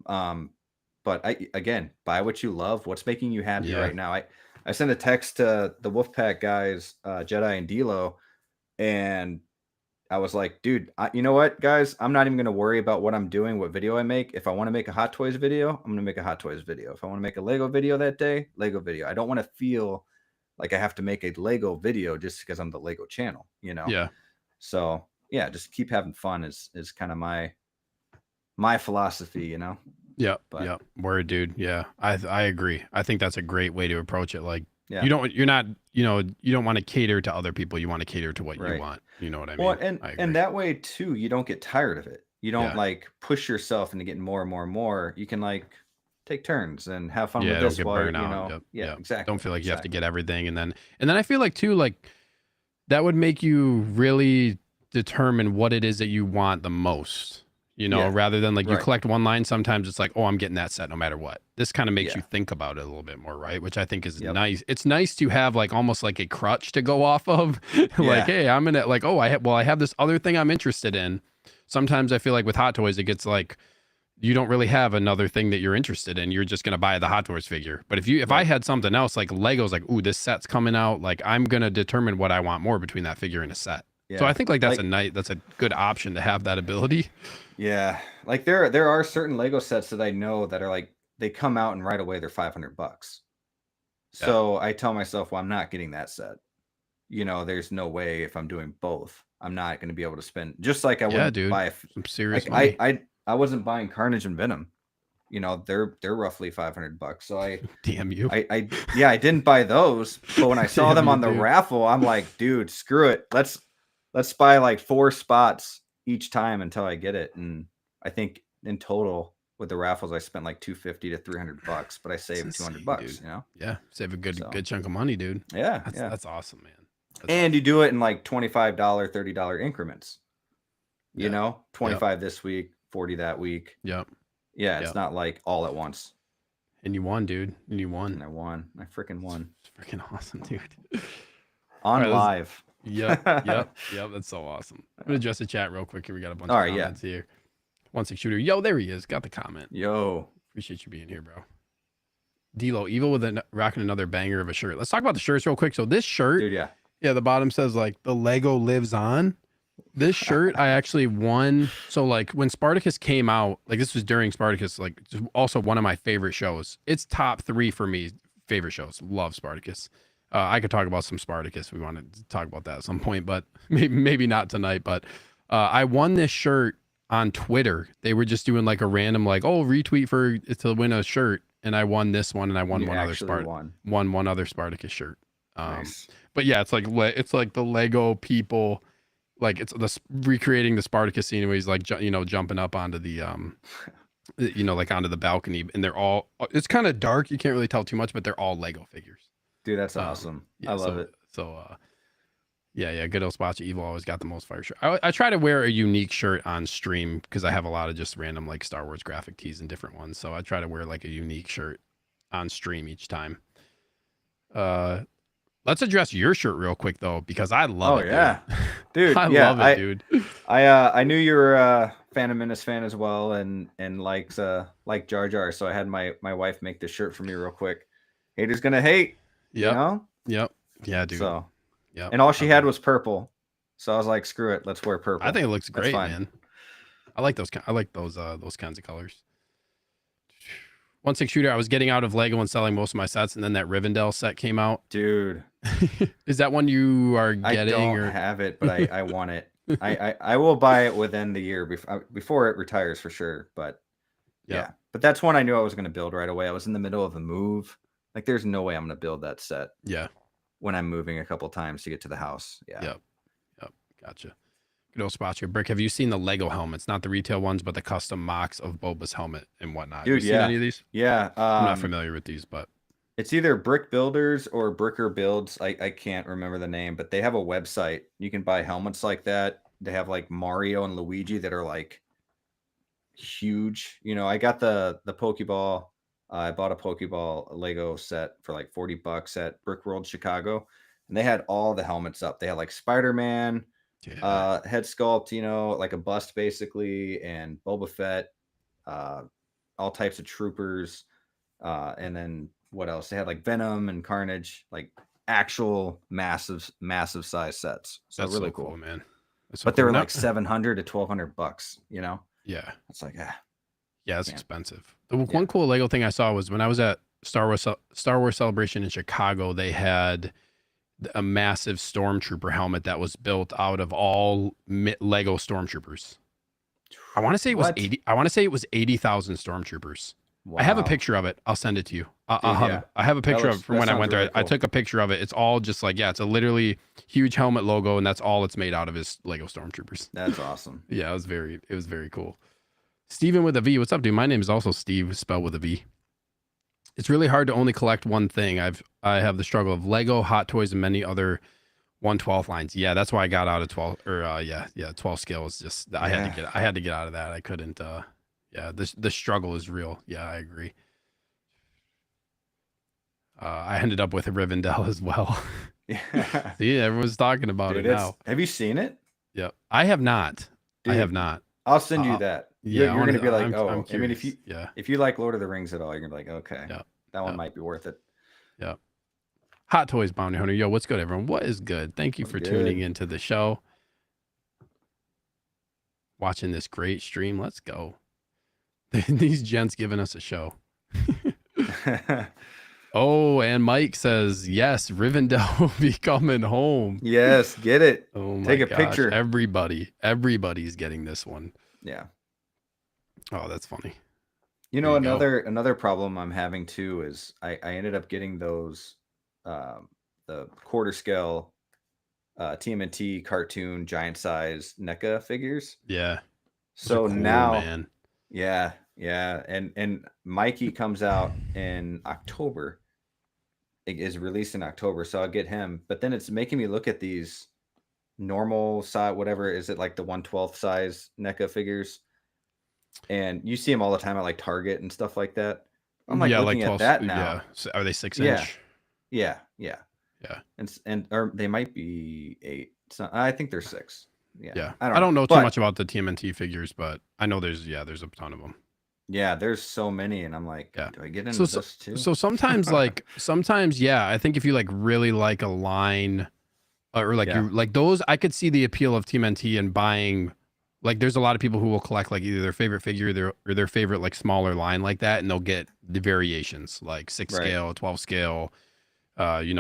But again, buy what you love. What's making you happy right now? I sent a text to the Wolfpack guys, Jedi and D'Lo, and I was like, dude, you know what, guys? I'm not even going to worry about what I'm doing, what video I make. If I want to make a Hot Toys video, I'm going to make a Hot Toys video. If I want to make a Lego video that day, Lego video. I don't want to feel like I have to make a Lego video just because I'm the Lego channel, you know? Yeah. So yeah, just keep having fun is kind of my philosophy, you know? Yeah. Yeah. Word, dude. Yeah. I agree. I think that's a great way to approach it. Like, you don't want to cater to other people. You want to cater to what you want. You know what I mean? Well, and that way too, you don't get tired of it. You don't like push yourself into getting more and more and more. You can like take turns and have fun with this while, you know. Yeah, exactly. Don't feel like you have to get everything. And then I feel like too, like, that would make you really determine what it is that you want the most. You know, rather than like you collect one line, sometimes it's like, oh, I'm getting that set no matter what. This kind of makes you think about it a little bit more, right? Which I think is nice. It's nice to have like almost like a crutch to go off of. Like, hey, I'm gonna like, oh, I have this other thing I'm interested in. Sometimes I feel like with Hot Toys, it gets like, you don't really have another thing that you're interested in. You're just gonna buy the Hot Toys figure. But if I had something else, like Lego's, like, ooh, this set's coming out, like, I'm gonna determine what I want more between that figure and a set. So I think like that's a good option to have that ability. Yeah, like there are certain Lego sets that I know that are like, they come out and right away they're $500. So I tell myself, well, I'm not getting that set. You know, there's no way, if I'm doing both, I'm not going to be able to spend, just like I wouldn't buy some serious money. I wasn't buying Carnage and Venom. You know, they're roughly $500. So damn you. I didn't buy those, but when I saw them on the raffle, I'm like, dude, screw it. Let's buy like 4 spots each time until I get it. And I think in total, with the raffles, I spent like $250 to $300, but I saved $200, dude. you know? Yeah. Save a good chunk of money, dude. Yeah. That's awesome, man. And you do it in like $25, $30 increments. You know, 25 this week, 40 that week. Yep. Yeah, it's not like all at once. And you won, dude. And you won. And I won. I freaking won. It's freaking awesome, dude. On live. Yep. That's so awesome. I'm gonna address the chat real quick here. We got a bunch of comments here. 1-6 shooter. Yo, there he is. Got the comment. Yo. Appreciate you being here, bro. D-Lo, Evil with rocking another banger of a shirt. Let's talk about the shirts real quick. So this shirt, dude, yeah, the bottom says like the Lego lives on. This shirt I actually won. So like when Spartacus came out, like this was during Spartacus, like also one of my favorite shows. It's top 3 for me favorite shows. Love Spartacus. I could talk about some Spartacus. We wanted to talk about that at some point, but maybe not tonight. But I won this shirt on Twitter. They were just doing like a random like, oh, retweet for to win a shirt, and I won this one, and I won one other Spartacus shirt. Nice. But yeah, it's like the Lego people, like it's recreating the Spartacus scene where he's like jumping up onto the like onto the balcony, and they're all, it's kind of dark, you can't really tell too much, but they're all Lego figures. Dude, that's awesome. I love it. So yeah, good old Spotcha Evil always got the most fire shirt. I try to wear a unique shirt on stream because I have a lot of just random like Star Wars graphic tees and different ones. So I try to wear like a unique shirt on stream each time. Let's address your shirt real quick though, because I love it. Yeah, dude. I love it, dude. I knew you were a Phantom Menace fan as well, and like Jar Jar. So I had my wife make this shirt for me real quick. Haters gonna hate. Yep. You know? Yep. Yeah, dude. So yeah. And all she had was purple. So I was like, screw it, let's wear purple. I think it looks great, man. I like those kinds of colors. 1-6 shooter. I was getting out of Lego and selling most of my sets, and then that Rivendell set came out. Dude. Is that one you are getting? I don't have it, but I want it. I will buy it within the year before it retires for sure. But yeah. But that's one I knew I was going to build right away. I was in the middle of a move. Like, there's no way I'm going to build that set. Yeah. When I'm moving a couple times to get to the house. Yeah. Yep. Gotcha. Good old spot here. Brick, have you seen the Lego helmets? Not the retail ones, but the custom mocks of Boba's helmet and whatnot. Dude, have you seen any of these? Yeah. I'm not familiar with these, but it's either Brick Builders or Bricker Builds. I can't remember the name, but they have a website. You can buy helmets like that. They have like Mario and Luigi that are like huge. You know, I got the Pokeball. I bought a Pokeball Lego set for like $40 at Brick World Chicago, and they had all the helmets up. They had like Spider-Man, head sculpt, you know, like a bust basically, and Boba Fett, all types of troopers, and then what else? They had like Venom and Carnage, like actual massive size sets. So that's really cool, man. But they were like $700 to $1,200, you know? Yeah. It's like, yeah, it's expensive. The one cool Lego thing I saw was when I was at Star Wars Celebration in Chicago, they had a massive Stormtrooper helmet that was built out of all Lego Stormtroopers. I want to say it was 80. I want to say it was 80,000 Stormtroopers. Wow. I have a picture of it. I'll send it to you. I have a picture of it from when I went there. Really cool. I took a picture of it. It's all just like, it's a literally huge helmet logo, and that's all it's made out of is Lego Stormtroopers. That's awesome. Yeah, it was very cool. Steven with a V. What's up, dude? My name is also Steve, spelled with a V. It's really hard to only collect one thing. I have the struggle of Lego, Hot Toys, and many other 1/12 lines. Yeah, that's why I got out of 12 or 12 scales. Just I had to get out of that. I couldn't. The struggle is real. Yeah, I agree. I ended up with a Rivendell as well. Yeah. See, everyone's talking about it now. Have you seen it? Yep. I have not. Dude, I have not. I'll send you that. Yeah, you're gonna be like, I'm I mean, if you like Lord of the Rings at all, you're gonna be like, okay, that one might be worth it. Yeah. Hot Toys Bounty Hunter. Yo, what's good, everyone? What is good? Thank you for tuning into the show. Watching this great stream. Let's go. These gents giving us a show. Oh, and Mike says, yes, Rivendell will be coming home. Yes, get it. Oh my Take a picture. Everybody's getting this one. Yeah. Oh, that's funny. You know, another problem I'm having too is I ended up getting those the quarter scale TMNT cartoon giant size NECA figures. Yeah. So cool, now, man. Yeah, Yeah, and Mikey comes out in October. It is released in October, so I'll get him. But then it's making me look at these normal size, whatever is it, like the 1/12 size NECA figures, and you see them all the time at like Target and stuff like that. I'm like Yeah, like looking at 12. that Yeah. now. So are they 6 Yeah, inch? yeah, yeah, Yeah. and or they might be 8. So I think they're 6. Yeah, Yeah. I I don't know, don't know too much but about the TMNT figures, but I know there's a ton of them. yeah, there's so many, and I'm like, Yeah. do I get So into so, this too? so sometimes yeah, I think if you like really like a line or like Yeah, you like those, I could see the appeal of TMNT and buying. Like, there's a lot of people who will collect like either their favorite figure or their favorite like smaller line like that, and they'll get the variations like 6 right. scale, 12 scale,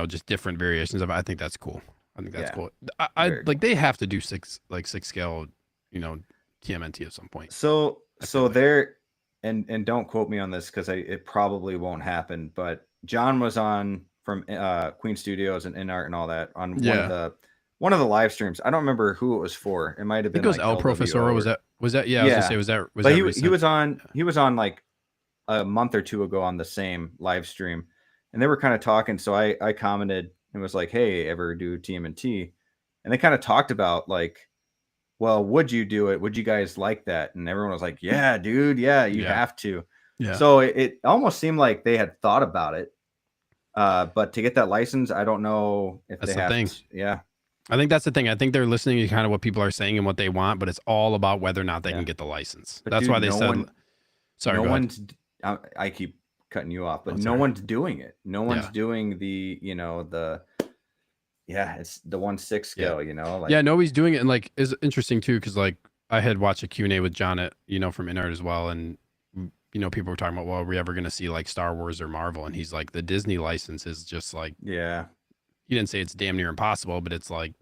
just different variations of it. I think that's cool. I think that's Yeah, cool. I very like cool. they have to do 6 scale, you know, TMNT at some point. So I feel like. there, and don't quote me on this because it probably won't happen. But John was on from Queen Studios and InArt and all that on Yeah, one of the live streams. I don't remember who it was for. It might I have think been it was like El LWO Profesoro. Was or that? Yeah, I was gonna yeah. say was But that he recent? was on like a month or two ago on the same live stream, and they were kind of talking. So I commented and was like, "Hey, ever do TMNT?" And they kind of talked about like, well, would you do it? Would you guys like that? And everyone was like, yeah, dude, yeah, you Yeah, have to. yeah. So it almost seemed like they had thought about it. But to get that license, I don't know if That's they the have thing. to. Yeah, I think that's the thing. I think they're listening to kind of what people are saying and what they want, but it's all about whether or not they can yeah. get the license. But That's dude, why they said. Sorry, no go ahead. one's, I keep cutting you off, but Oh, no sorry. one's doing it. No one's Yeah, doing yeah, it's the 1/6 yeah. scale, Yeah, like, nobody's doing it, and like is interesting too because like I had watched a Q&A with John at from Inart as well, and people were talking about, well, are we ever going to see like Star Wars or Marvel? And he's like, the Disney license is just like, yeah, he didn't say it's damn near impossible, but it's like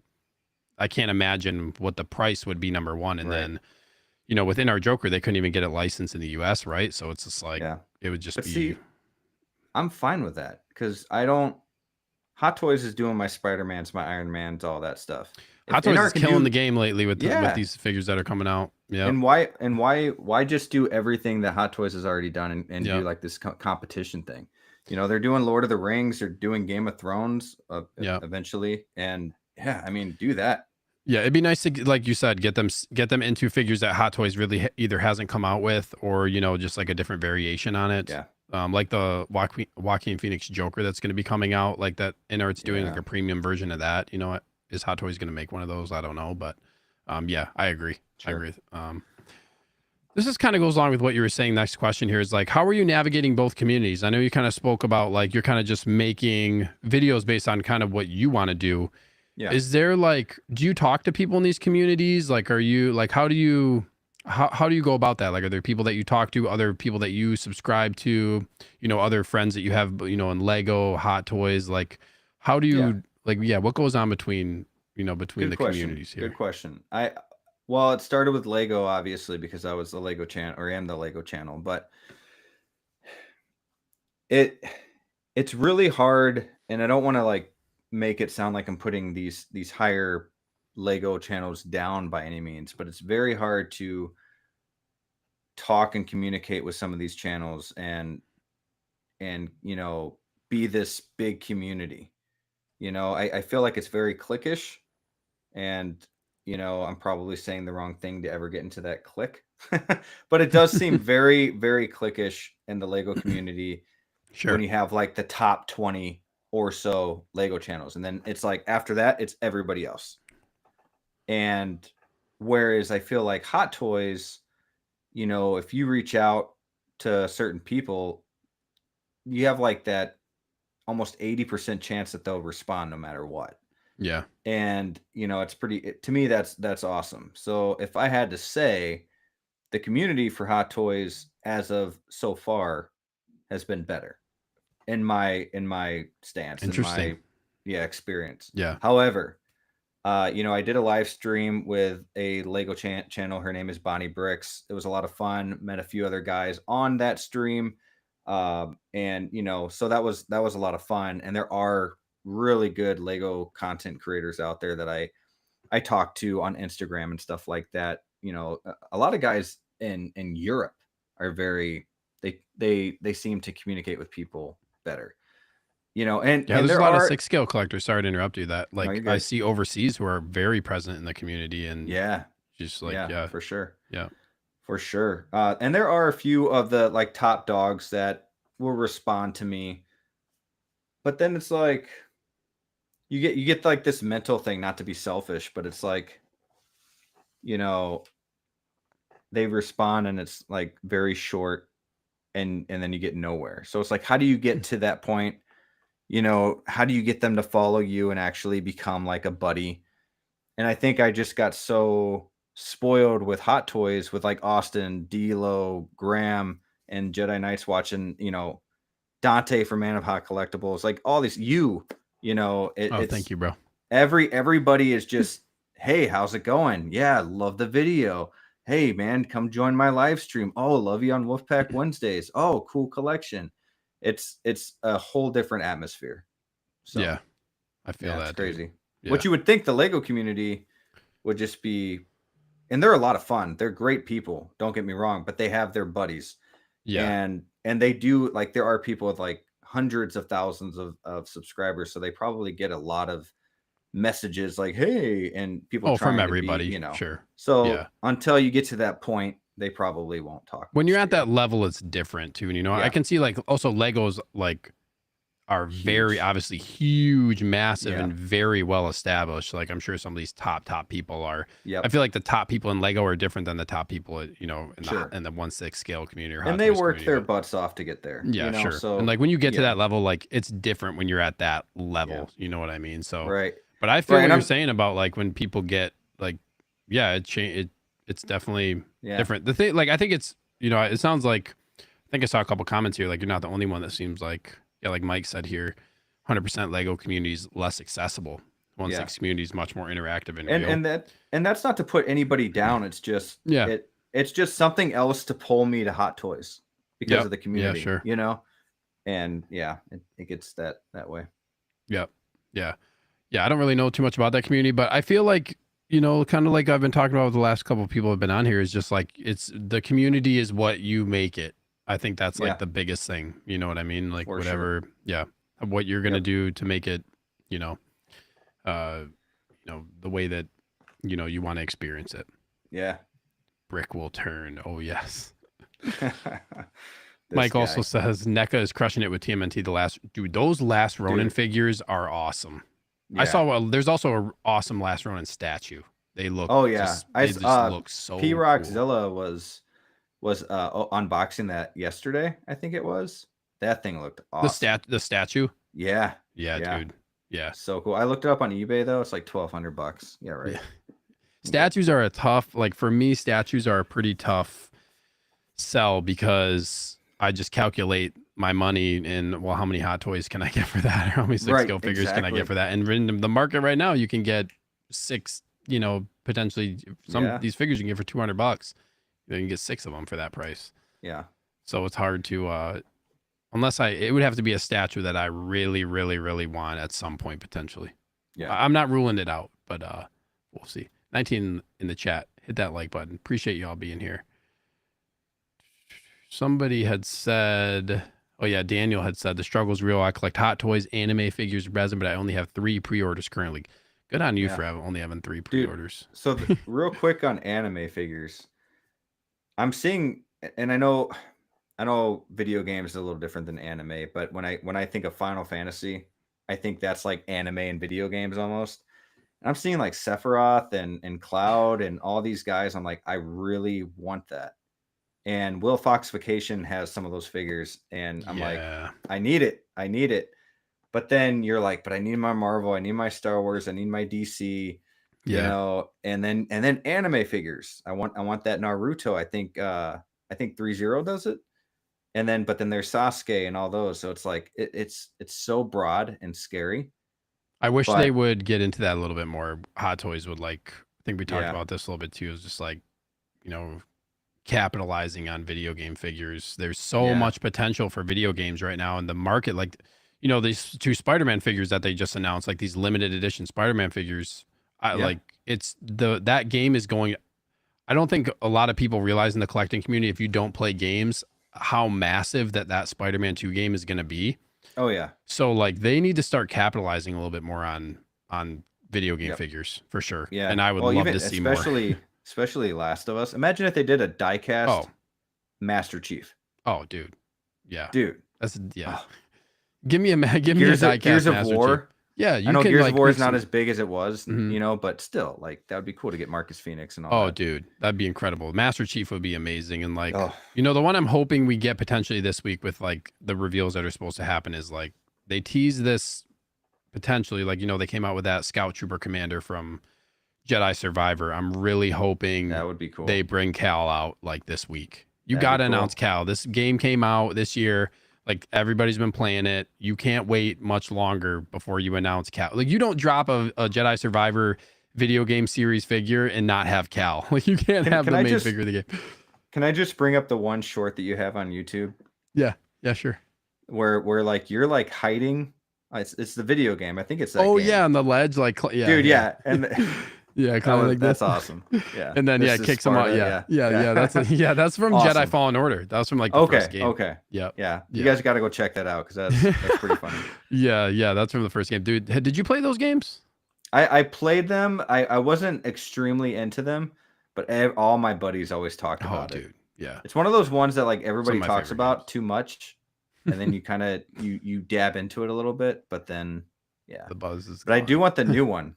I can't imagine what the price would be, number one, and right. then within our Joker they couldn't even get it licensed in the U.S., right? So it's just like Yeah. it would just But be. see, I'm fine with that because I don't, Hot Toys is doing my Spider-Mans, my Iron Mans, all that stuff. If Hot Toys is InArt can killing the do, game lately with yeah, these figures that are coming out. Yep. and why just do everything that Hot Toys has already done and do Yep. like this competition thing? They're doing Lord of the Rings, they're doing Game of Thrones Yep. eventually, and yeah, I mean, do that. Yeah, it'd be nice to, like you said, get them into figures that Hot Toys really either hasn't come out with, or just like a different variation on it. Yeah, Like the Joaquin Phoenix Joker that's going to be coming out, like that. Inart's doing like yeah, a premium version of that. Is Hot Toys going to make one of those? I don't know, but yeah, I agree. I sure. agree. This just kind of goes along with what you were saying. Next question here is like, how are you navigating both communities? I know you kind of spoke about like you're kind of just making videos based on kind of what you want to do. Yeah. Is there like, do you talk to people in these communities? Like, are you like, how do you go about that? Like, are there people that you talk to, other people that you subscribe to, other friends that you have, in Lego, Hot Toys? Like, how do Yeah. you like, yeah, what goes on between, between Good the question. communities Good here? question. Well, it started with Lego, obviously, because I was the Lego channel or am the Lego channel, but it it's really hard, and I don't want to like make it sound like I'm putting these higher Lego channels down by any means, but it's very hard to talk and communicate with some of these channels and be this big community. I feel like it's very cliquish, and I'm probably saying the wrong thing to ever get into that clique. But it does seem very, very cliquish in the Lego community when Sure. you have like the top 20 or so Lego channels, and then it's like after that it's everybody else. And whereas I feel like Hot Toys, if you reach out to certain people, you have like that almost 80% chance that they'll respond no matter what. Yeah. And it's to me that's awesome. So if I had to say, the community for Hot Toys as of so far has been better in my stance, in Interesting. my experience. Yeah. However, I did a live stream with a Lego channel. Her name is Bonnie Bricks. It was a lot of fun. Met a few other guys on that stream, and so that was a lot of fun. And there are really good Lego content creators out there that I talk to on Instagram and stuff like that. A lot of guys in Europe are very they seem to communicate with people better. You know, and Yeah, there's there a lot of are 6 scale collectors. Sorry to interrupt you. That no, you're like I good. see overseas who are very present in the community and Yeah, just like yeah, yeah, for sure. yeah. For sure. And there are a few of the like top dogs that will respond to me, but then it's like you get like this mental thing, not to be selfish, but it's like, you know, they respond and it's like very short and then you get nowhere. So it's like, how do you get to that point? You know, how do you get them to follow you and actually become like a buddy? And I think I just got so spoiled with Hot Toys with like Austin, D'Lo, Graham, and Jedi Knights watching, you know, Dante from Man of Hot Collectibles, like all these you know, Oh, thank it's you, bro. everybody is just, hey, how's it going? Yeah, love the video. Hey man, come join my live stream. Oh, love you on Wolfpack Wednesdays. Oh, cool collection. It's a whole different atmosphere. So Yeah, I feel yeah, it's that, dude. crazy. Yeah, What you would think the Lego community would just be, and they're a lot of fun. They're great people. Don't get me wrong, but they have their buddies, yeah. and they do like there are people with like hundreds of thousands of subscribers, so they probably get a lot of messages like, "Hey," and people Oh, from trying to be, everybody, you know. sure. So Yeah. until you get to that point, they probably won't talk When much you're to at you. that level, it's different too. And you know, I Yeah, can see like also Legos like are very huge. obviously huge, massive, Yeah. and very well established. Like I'm sure some of these top people are. I Yep. feel like the top people in Lego are different than the top people, you know, Sure. in the 1/6 scale community or And Hot they Toys worked community. their But butts off to get there, you yeah, know. sure. And So like when you get to yeah, that level, like it's different when you're at that yeah, level. You know what I mean? So, right, but I feel right. what And you're I'm saying about like when people get like, yeah, it's definitely yeah, different. The thing, like, I think it's, you know, it sounds like, I think I saw a couple comments here. Like, you're not the only one that seems like, yeah, like Mike said here, 100% Lego community is less accessible. One yeah. six community is much more interactive and and real. and that and that's not to put anybody down. It's just Yeah. it's just something else to pull me to Hot Toys because Yep. of the Yeah. community, Sure. you know. And yeah, it gets that way. Yep. Yeah. Yeah. I don't really know too much about that community, but I feel like, you know, kind of like I've been talking about with the last couple of people have been on here is just like it's the community is what you make it. I think that's like Yeah, the biggest thing. You know what I mean? Like for sure. whatever, yeah, what you're gonna Yep. do to make it, you know, uh, the way that you want to experience it. Yeah. Brick will turn. Oh yes. This Mike also guy. says NECA is crushing it with TMNT. The last dude, those last Ronin Dude. figures are awesome. I Yeah. saw there's also an awesome last Ronin statue. They look Oh yeah. they just look so P cool. Rockzilla was unboxing that yesterday, I think it was. That thing looked awesome. The statue. Yeah. Yeah, Yeah. dude. Yeah. So cool. I looked it up on eBay though. It's like $1,200. Yeah, right. Yeah. Statues are a tough, like for me, statues are a pretty tough sell because I just calculate my money and well, how many Hot Toys can I get for that? Or how many 6 scale figures can I get for that? And in the market right now, you can get 6, potentially some Yeah. of these figures you can get for $200. You can get 6 of them for that price. Yeah. So it's hard to unless it would have to be a statue that I really, really, really want at some point potentially. Yeah. I'm not ruling it out, but we'll see. 19 in the chat. Hit that like button. Appreciate you all being here. Somebody had said, oh yeah, Daniel had said the struggle's real. I collect Hot Toys, anime figures, resin, but I only have 3 pre-orders currently. Good on you for only having 3 pre-orders. So real quick on anime figures, I'm seeing, and I know video games is a little different than anime, but when I think of Final Fantasy, I think that's like anime and video games almost. And I'm seeing like Sephiroth and Cloud and all these guys. I'm like, I really want that. And Will Fox Vacation has some of those figures, and I'm like, I need it. But then you're like, but I need my Marvel, I need my Star Wars, I need my DC, you know, and then anime figures. I want that Naruto. I think 3-0 does it. And then but then there's Sasuke and all those. So it's like it's so broad and scary. I wish they would get into that a little bit more. Hot Toys would I think we talked Yeah. about this a little bit too. Is just like, capitalizing on video game figures. There's so much potential for video games right now in the market. Like, these 2 Spider-Man figures that they just announced, like these limited edition Spider-Man figures. Like it's that game is going. I don't think a lot of people realize in the collecting community, if you don't play games, how massive that Spider-Man 2 game is going to be. Oh yeah. So like they need to start capitalizing a little bit more on video game Yep. figures for sure. Yeah. And I would Well, love even to see more. especially Last of Us. Imagine if they did a diecast Oh, Master Chief. oh, dude. Yeah. Dude. That's yeah. Oh, Give me a diecast Gears of Master Chief. War. Yeah, I you know can Gears like of War make is not some. as big as it was, Mhm. you know, but still, like that would be cool to get Marcus Phoenix and all Oh, that. dude, that'd be incredible. Master Chief would be amazing. And like, Oh, the one I'm hoping we get potentially this week with like the reveals that are supposed to happen is like they tease this potentially, like, they came out with that Scout Trooper Commander from Jedi Survivor. I'm really hoping that would be cool. they bring Cal out like this week. You That'd got be to cool. announce Cal. This game came out this year. Like everybody's been playing it. You can't wait much longer before you announce Cal. Like you don't drop a Jedi Survivor video game series figure and not have Cal. Like you can't have the main figure of the game. Can I just bring up the one short that you have on YouTube? Yeah, sure. Where like you're like hiding. It's the video game. I think it's that. Oh game. yeah, on the ledge, like yeah, dude, yeah, and yeah, kind of like that's this. awesome. Yeah, and then kicks him out. Yeah. That's from awesome. Jedi Fallen Order. That was from like the first game. Okay. Yeah. You guys got to go check that out because that's pretty funny. Yeah, that's from the first game, dude. Did you play those games? I played them. I wasn't extremely into them, but all my buddies always talked about it. Dude, yeah. It's one of those ones that like everybody talks about games. too much, and then you kind of you dab into it a little bit, but then the buzz is. But I do want the new one.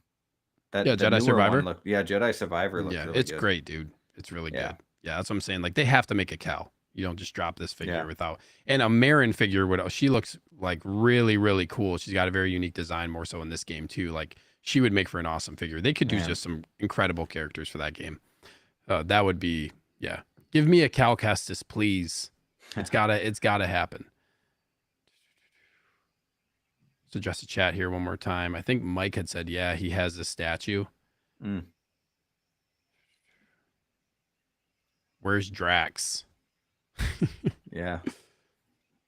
Jedi Survivor. Jedi Survivor looks really it's good. great, dude. It's really good. Yeah, that's what I'm saying. Like they have to make a Cal. You don't just drop this figure without. And a Marin figure she looks like really, really cool. She's got a very unique design, more so in this game too. Like she would make for an awesome figure. They could do just some incredible characters for that game. That would be Give me a Cal Kestis, please. It's gotta happen. So just to chat here one more time. I think Mike had said, he has a statue. Where's Drax? Yeah.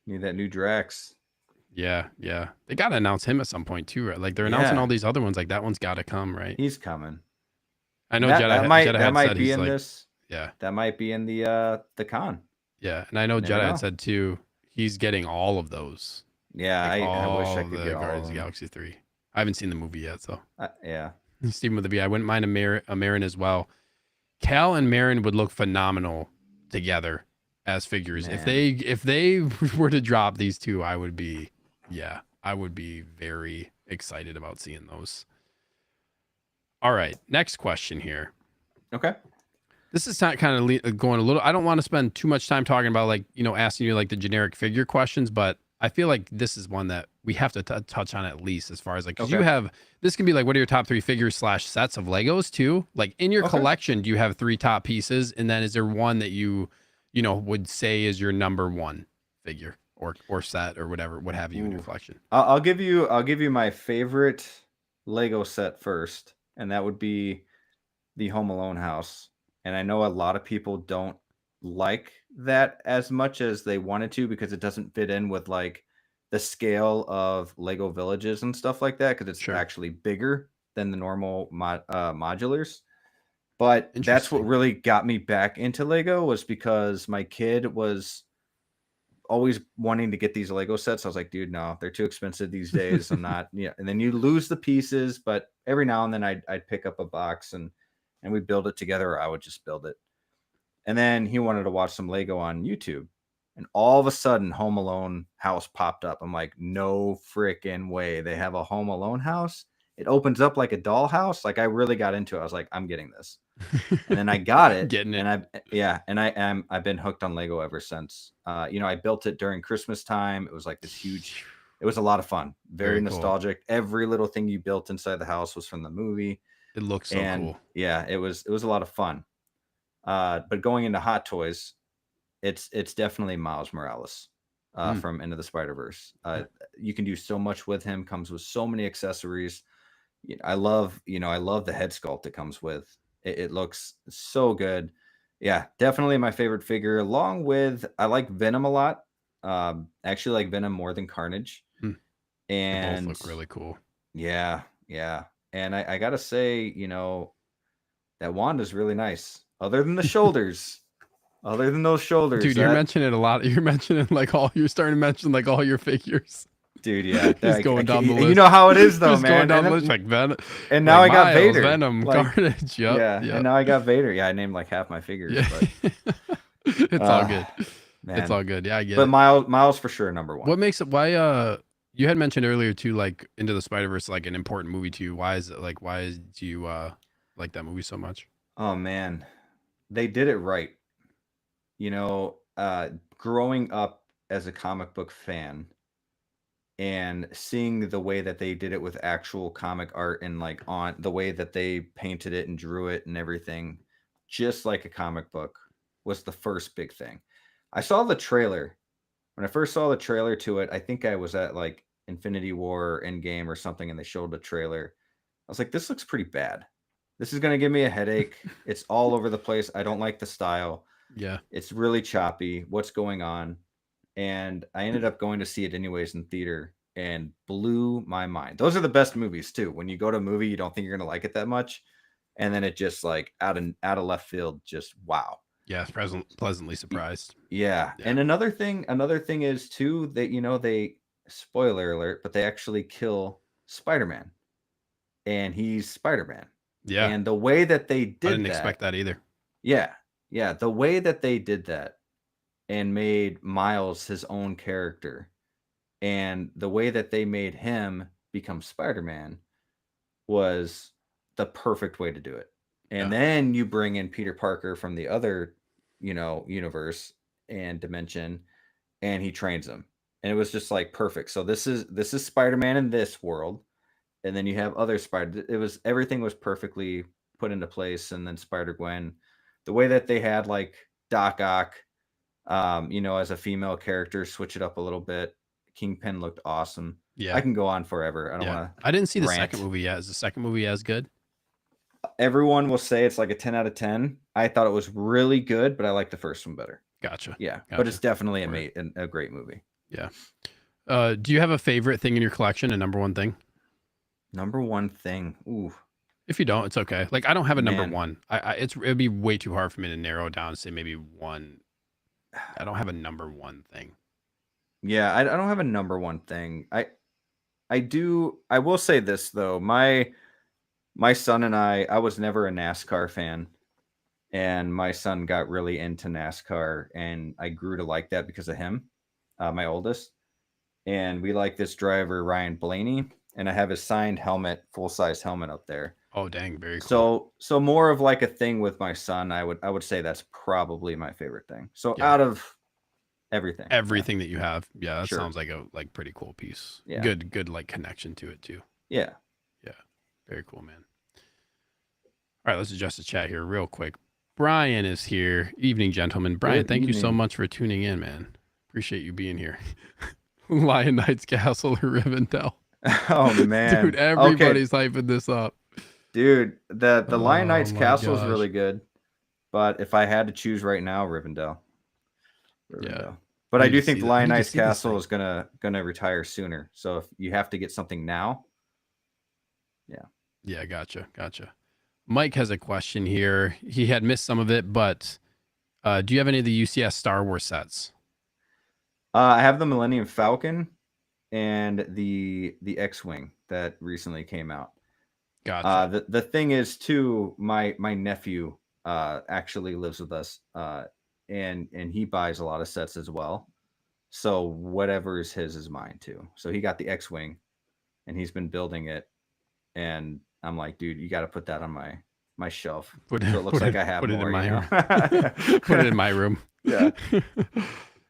Need that new Drax. Yeah. They got to announce him at some point too, right? Like they're announcing all these other ones. Like that one's got to come, right? He's coming. I know that might be in like, this. Yeah. That might be in the con. Yeah. And I know Jedi had said too, he's getting all of those. Yeah, like I wish I could get Guardians of the Galaxy 3. I haven't seen the movie yet, so. Yeah. Stephen with the V. I wouldn't mind a Marin as well. Cal and Marin would look phenomenal together as figures. Man. If they were to drop these two, I would be very excited about seeing those. All right, next question here. Okay. This is kind of going a little. I don't want to spend too much time talking about asking you like the generic figure questions, but I feel like this is one that we have to touch on at least as far as like, because you have, this can be like, what are your top 3 figures / sets of Legos too? Like in your collection, do you have 3 top pieces? And then is there one that you would say is your number 1 figure or set or whatever, what have you in your collection? I'll give you my favorite Lego set first. And that would be the Home Alone house. And I know a lot of people don't like that as much as they wanted to because it doesn't fit in with like the scale of Lego villages and stuff like that because it's actually bigger than the normal modulars. But that's what really got me back into Lego was because my kid was always wanting to get these Lego sets. I was like, dude, no, they're too expensive these days. I'm not, and then you lose the pieces, but every now and then I'd pick up a box and we build it together, or I would just build it. And then he wanted to watch some Lego on YouTube. And all of a sudden, Home Alone house popped up. I'm like, no freaking way. They have a Home Alone house. It opens up like a doll house. Like I really got into it. I was like, I'm getting this. And then I got it. Getting it. And I've been hooked on Lego ever since. I built it during Christmas time. It was like this huge, it was a lot of fun. Very nostalgic. Cool. Every little thing you built inside the house was from the movie. It looks so cool. Yeah, it was a lot of fun. But going into Hot Toys, it's definitely Miles Morales from Into the Spider-Verse. You can do so much with him. Comes with so many accessories. I love the head sculpt it comes with. It looks so good. Yeah, definitely my favorite figure. Along with I like Venom a lot. Actually, like Venom more than Carnage. And they both look really cool. Yeah. And I gotta say, that Wanda's really nice. other than the shoulders, other than those shoulders, dude, you're mentioning it a lot. You're mentioning you're starting to mention like all your figures. Dude, yeah, he's going down the list. You know how it is, though, just man. Going down the list like Venom, and now like I got Miles, Vader, Venom, like, Carnage. Yep, and now I got Vader. Yeah, I named like half my figures. Yeah. But it's all good. Man. It's all good. Yeah, I get but it. But Miles for sure number one. What makes it? Why? You had mentioned earlier too, like Into the Spider-Verse, like an important movie to you. Why is it like? Why do you like that movie so much? Oh man, they did it right. You know, growing up as a comic book fan and seeing the way that they did it with actual comic art and like on the way that they painted it and drew it and everything, just like a comic book, was the first big thing. I saw the trailer. When I first saw the trailer to it, I think I was at like Infinity War or Endgame or something, and they showed the trailer. I was like, this looks pretty bad. This is going to give me a headache. It's all over the place. I don't like the style. Yeah. It's really choppy. What's going on? And I ended up going to see it anyways in theater and blew my mind. Those are the best movies too. When you go to a movie, you don't think you're going to like it that much. And then it just like out of left field, just wow. Yeah, pleasantly surprised. Yeah. And another thing is too that, you know, they, spoiler alert, but they actually kill Spider-Man, and he's Spider-Man. Yeah. And the way that they did I didn't expect that either. Yeah. Yeah. The way that they did that and made Miles his own character, and the way that they made him become Spider-Man was the perfect way to do it. And then you bring in Peter Parker from the other, you know, universe and dimension, and he trains him. And it was just like perfect. So this is Spider-Man in this world. And then you have other everything was perfectly put into place. And then Spider-Gwen, the way that they had like Doc Ock, you know, as a female character, switch it up a little bit. Kingpin looked awesome. Yeah. I can go on forever. I don't want to. I didn't see the second movie yet. Is the second movie as good? Everyone will say it's like a 10 out of 10. I thought it was really good, but I like the first one better. Gotcha. Yeah. But it's definitely a great movie. Yeah. Do you have a favorite thing in your collection, a number one thing? Number one thing. Ooh. If you don't, it's okay. Like I don't have a number one. It'd be way too hard for me to narrow down and say maybe one. I don't have a number one thing. Yeah, I don't have a number one thing. I will say this though. My son and I was never a NASCAR fan, and my son got really into NASCAR, and I grew to like that because of him, my oldest. And we like this driver, Ryan Blaney, and I have his signed helmet, full-size helmet up there. Oh, dang, very cool. So more of like a thing with my son, I would say that's probably my favorite thing. So out of everything that you have, that sounds like a pretty cool piece. Yeah, good like connection to it too. Yeah, very cool, man. All right, let's adjust the chat here real quick. Brian is here. Evening, gentlemen. Brian, thank you so much for tuning in, man. Appreciate you being here. Lion Knight's Castle or Rivendell. Oh man, dude, everybody's hyping this up. Dude, the Lion Knight's Castle is really good, but if I had to choose right now, Rivendell. Yeah, but I do think the Lion Knight's Castle is gonna retire sooner. So if you have to get something now, yeah, gotcha. Mike has a question here. He had missed some of it, but do you have any of the UCS Star Wars sets? I have the Millennium Falcon and the X-Wing that recently came out. Gotcha. The thing is too, my nephew actually lives with us, and he buys a lot of sets as well. So whatever is his is mine too. So he got the X-Wing, and he's been building it, and I'm like, dude, you got to put that on my shelf. So it looks like I have more. It in my room. Put it in my room. Yeah.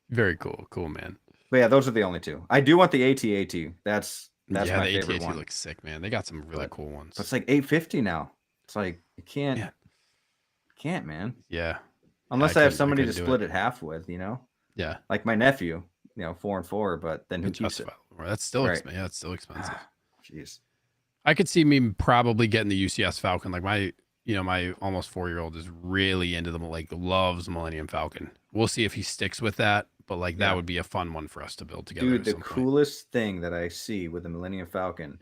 Very cool. Cool, man. But yeah, those are the only two. I do want the AT-AT. That's my favorite one. The AT-AT looks sick, man. They got some really cool ones. But it's like $850 now. It's like you can't, man. Yeah. Unless I have somebody to split it half with, you know. Yeah. Like my nephew, 4 and 4, but then who keeps it? That's still expensive. Yeah, it's still expensive. Jeez. I could see me probably getting the UCS Falcon. Like my almost 4-year-old is really into them, like loves Millennium Falcon. We'll see if he sticks with that, but like that would be a fun one for us to build together. Dude, the coolest thing that I see with the Millennium Falcon,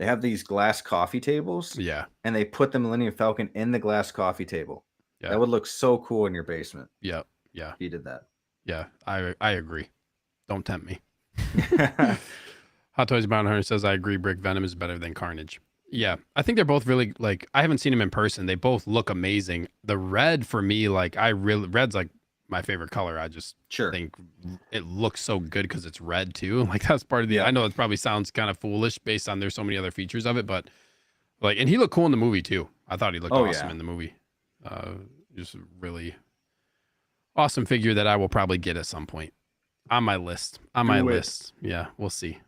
they have these glass coffee tables. Yeah. And they put the Millennium Falcon in the glass coffee table. Yeah. That would look so cool in your basement. Yeah. Yeah. If you did that. Yeah. I agree. Don't tempt me. Hot Toys Bound Hunter says, I agree. Brick Venom is better than Carnage. Yeah. I think they're both really like, I haven't seen them in person. They both look amazing. The red for me, like, red's like my favorite color. I just think it looks so good because it's red too. Like, that's part of the, I know it probably sounds kind of foolish based on there's so many other features of it, but like, and he looked cool in the movie too. I thought he looked awesome in the movie. Just really awesome figure that I will probably get at some point. On my list. Yeah, we'll see.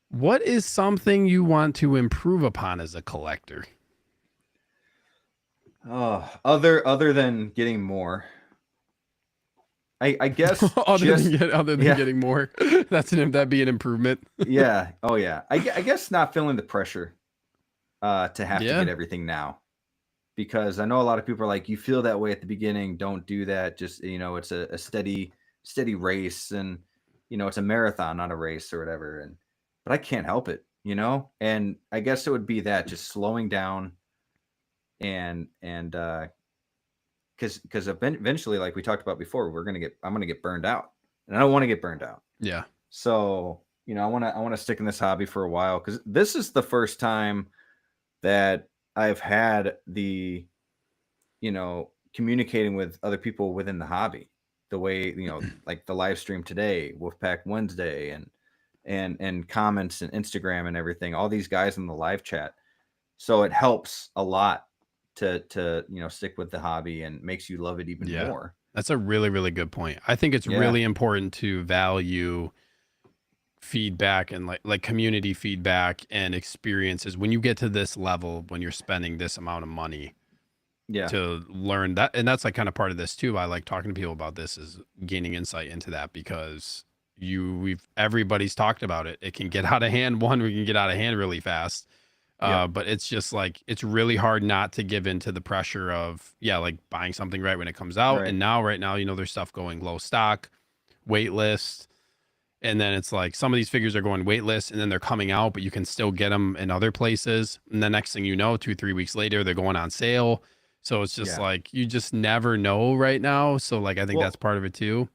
What is something you want to improve upon as a collector? Oh, other than getting more. I guess other than getting more. That'd be an improvement. Yeah. Oh yeah. I guess not feeling the pressure to have to get everything now. Because I know a lot of people are like, you feel that way at the beginning. Don't do that. Just, it's a steady race, and, it's a marathon, not a race or whatever. But I can't help it, and I guess it would be that just slowing down because eventually, like we talked about before, I'm going to get burned out, and I don't want to get burned out. Yeah. So, I want to stick in this hobby for a while, because this is the first time that I've had the, communicating with other people within the hobby, the way, like the live stream today, Wolfpack Wednesday, and comments and Instagram and everything, all these guys in the live chat. So it helps a lot to stick with the hobby, and makes you love it even more. That's a really, really good point. I think it's really important to value feedback and like community feedback and experiences when you get to this level, when you're spending this amount of money to learn that. And that's like kind of part of this too. I like talking to people about this, is gaining insight into that, because everybody's talked about it. It can get out of hand. We can get out of hand really fast. But it's just like, it's really hard not to give into the pressure of, like buying something right when it comes out. And right now, there's stuff going low stock, wait list. And then it's like some of these figures are going waitlist, and then they're coming out, but you can still get them in other places. And the next thing you know, 2-3 weeks later, they're going on sale. So it's just like, you just never know right now. So like, I think that's part of it too.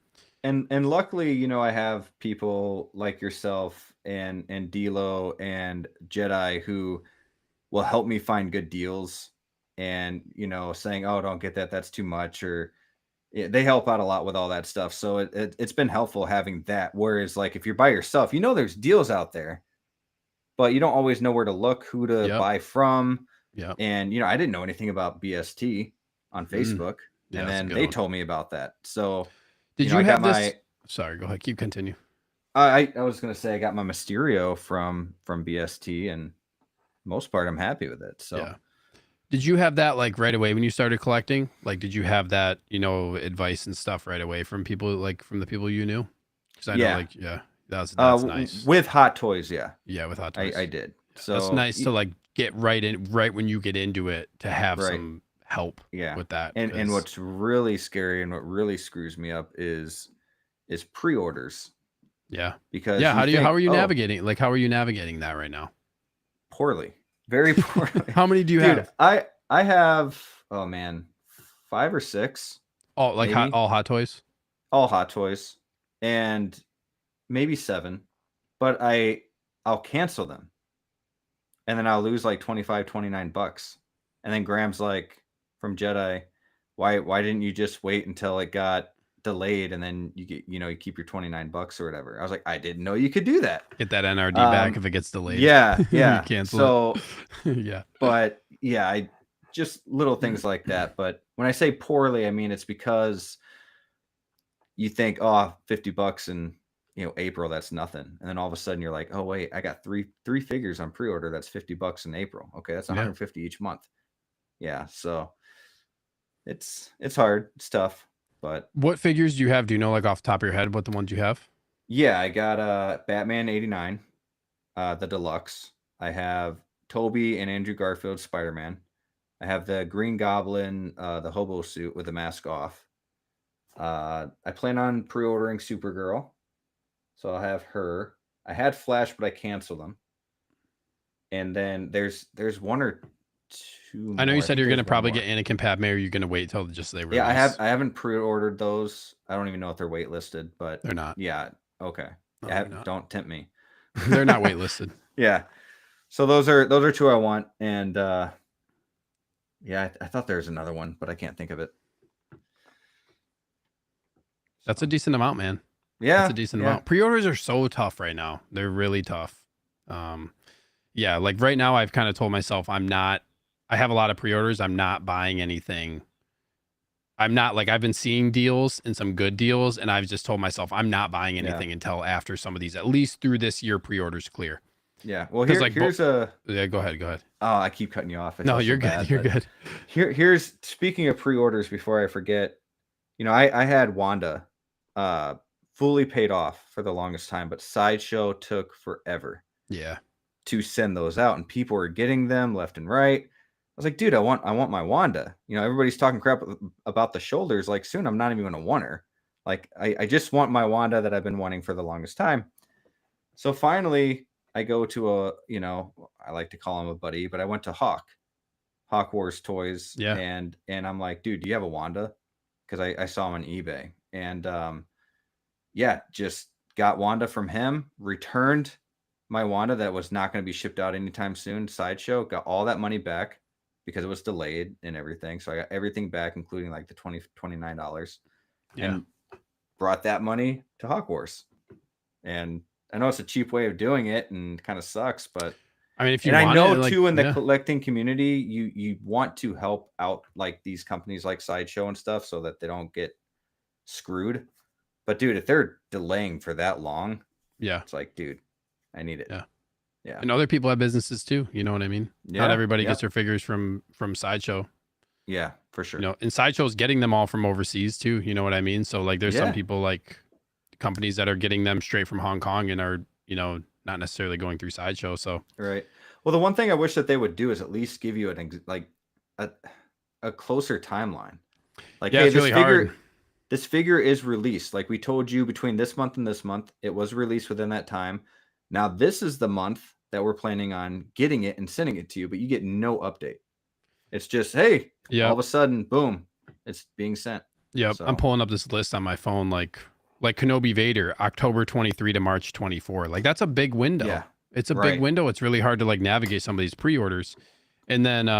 And luckily, I have people like yourself and Dilo and Jedi who will help me find good deals, and, saying, oh, don't get that. That's too much. Or they help out a lot with all that stuff. So it's been helpful having that. Whereas like, if you're by yourself, there's deals out there, but you don't always know where to look, who to buy from. Yeah. And, I didn't know anything about BST on Facebook. And then they told me about that. So did you have this? Sorry, go ahead. Continue. I was going to say, I got my Mysterio from BST, and most part, I'm happy with it. So did you have that like right away when you started collecting? Like, did you have that, advice and stuff right away from people, like from the people you knew? Because I know, like, that's nice. With Hot Toys, yeah, with Hot Toys, I did. So that's nice to like get right when you get into it, to have some help with that. And what's really scary and what really screws me up is pre-orders. Yeah, because how are you navigating? Like, how are you navigating that right now? Poorly. Very poorly. How many do you have? I have, oh man, 5 or 6. All like all Hot Toys? All Hot Toys, and maybe 7. But I'll cancel them, and then I'll lose like $25-$29. And then Graham's like, from Jedi, why didn't you just wait until it got delayed, and then you get, you keep your $29 or whatever? I was like, I didn't know you could do that. Get that NRD back if it gets delayed. Yeah. Cancel it. But I just little things like that. But when I say poorly, I mean it's because you think, oh, $50 in April, that's nothing, and then all of a sudden you're like, oh wait, I got three figures on pre-order, that's $50 in April. Okay, that's 150 each month. So it's hard, it's tough. But what figures do you have? Do you know, like off the top of your head, what the ones you have? Yeah, I got Batman 89, the deluxe. I have Toby and Andrew Garfield Spider-Man. I have the Green Goblin, the hobo suit with the mask off. I plan on pre-ordering Supergirl, so I'll have her. I had Flash, but I canceled them. And then there's 1 or 2 I know more. you I said think you're there's gonna one probably more. get Anakin Padme, or you're gonna wait till just they release. Yeah, I haven't pre-ordered those. I don't even know if they're waitlisted, but They're not. yeah, okay. No, Yeah, they're not. don't tempt me. They're not waitlisted. Yeah. So those are two I want, and yeah, I thought there was another one, but I can't think of it. That's a decent amount, man. Yeah, that's a decent amount. Pre-orders are so tough right now. They're really tough. Yeah, like right now I've kind of told myself I have a lot of pre-orders. I'm not buying anything. I'm not like, I've been seeing deals and some good deals, and I've just told myself I'm not buying anything until after some of these, at least through this year, pre-orders clear. Yeah. Well, here's a yeah. Go ahead. Oh, I keep cutting you off. No, you're good. You're good. Here's speaking of pre-orders. Before I forget, I had Wanda, fully paid off for the longest time, but Sideshow took forever. Yeah. To send those out, and people were getting them left and right. I was like, dude, I want my Wanda. Everybody's talking crap about the shoulders. Like, soon I'm not even going to want her. Like, I just want my Wanda that I've been wanting for the longest time. So finally, I go to I like to call him a buddy, but I went to Hawk Wars Toys. Yeah. And I'm like, dude, do you have a Wanda? Because I saw him on eBay. And just got Wanda from him, returned my Wanda that was not going to be shipped out anytime soon. Sideshow, got all that money back because it was delayed and everything. So I got everything back, including like the $29, and brought that money to Hawk Wars. And I know it's a cheap way of doing it and kind of sucks, but I mean, if you and want I know it, too, in the collecting community, you want to help out like these companies like Sideshow and stuff so that they don't get screwed. But dude, if they're delaying for that long, it's like, dude, I need it. Yeah. And other people have businesses too. You know what I mean? Yeah, not everybody gets their figures from Sideshow. Yeah, for sure. And Sideshow's getting them all from overseas too. You know what I mean? So like, there's some people, like companies that are getting them straight from Hong Kong and are, not necessarily going through Sideshow. So right. Well, the one thing I wish that they would do is at least give you a closer timeline. Like, hey, it's really hard. This figure is released. Like we told you, between this month and this month, it was released within that time. Now this is the month that we're planning on getting it and sending it to you, but you get no update. It's just, hey, all of a sudden, boom, it's being sent. Yeah, so I'm pulling up this list on my phone, like Kenobi Vader, October 23 to March 24. Like, that's a big window. Yeah, it's a big window. It's really hard to like navigate some of these pre-orders. And then, like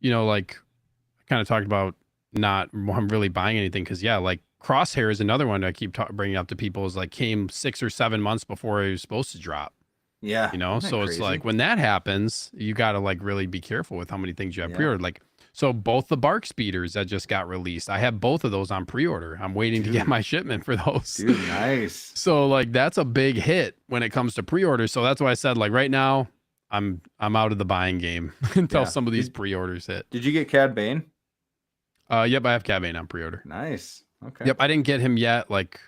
I kind of talked about not really buying anything because like Crosshair is another one I keep bringing up to people, is like came 6 or 7 months before it was supposed to drop. Yeah. So it's like when that happens, you got to like really be careful with how many things you have pre-ordered. Like, so both the Bark Speeders that just got released, I have both of those on pre-order. I'm waiting to get my shipment for those. Dude, nice. So like, that's a big hit when it comes to pre-orders. So that's why I said, like, right now I'm out of the buying game until some of these pre-orders hit. Did you get Cad Bane? Yep, I have Cad Bane on pre-order. Nice. Okay. Yep, I didn't get him yet. Like,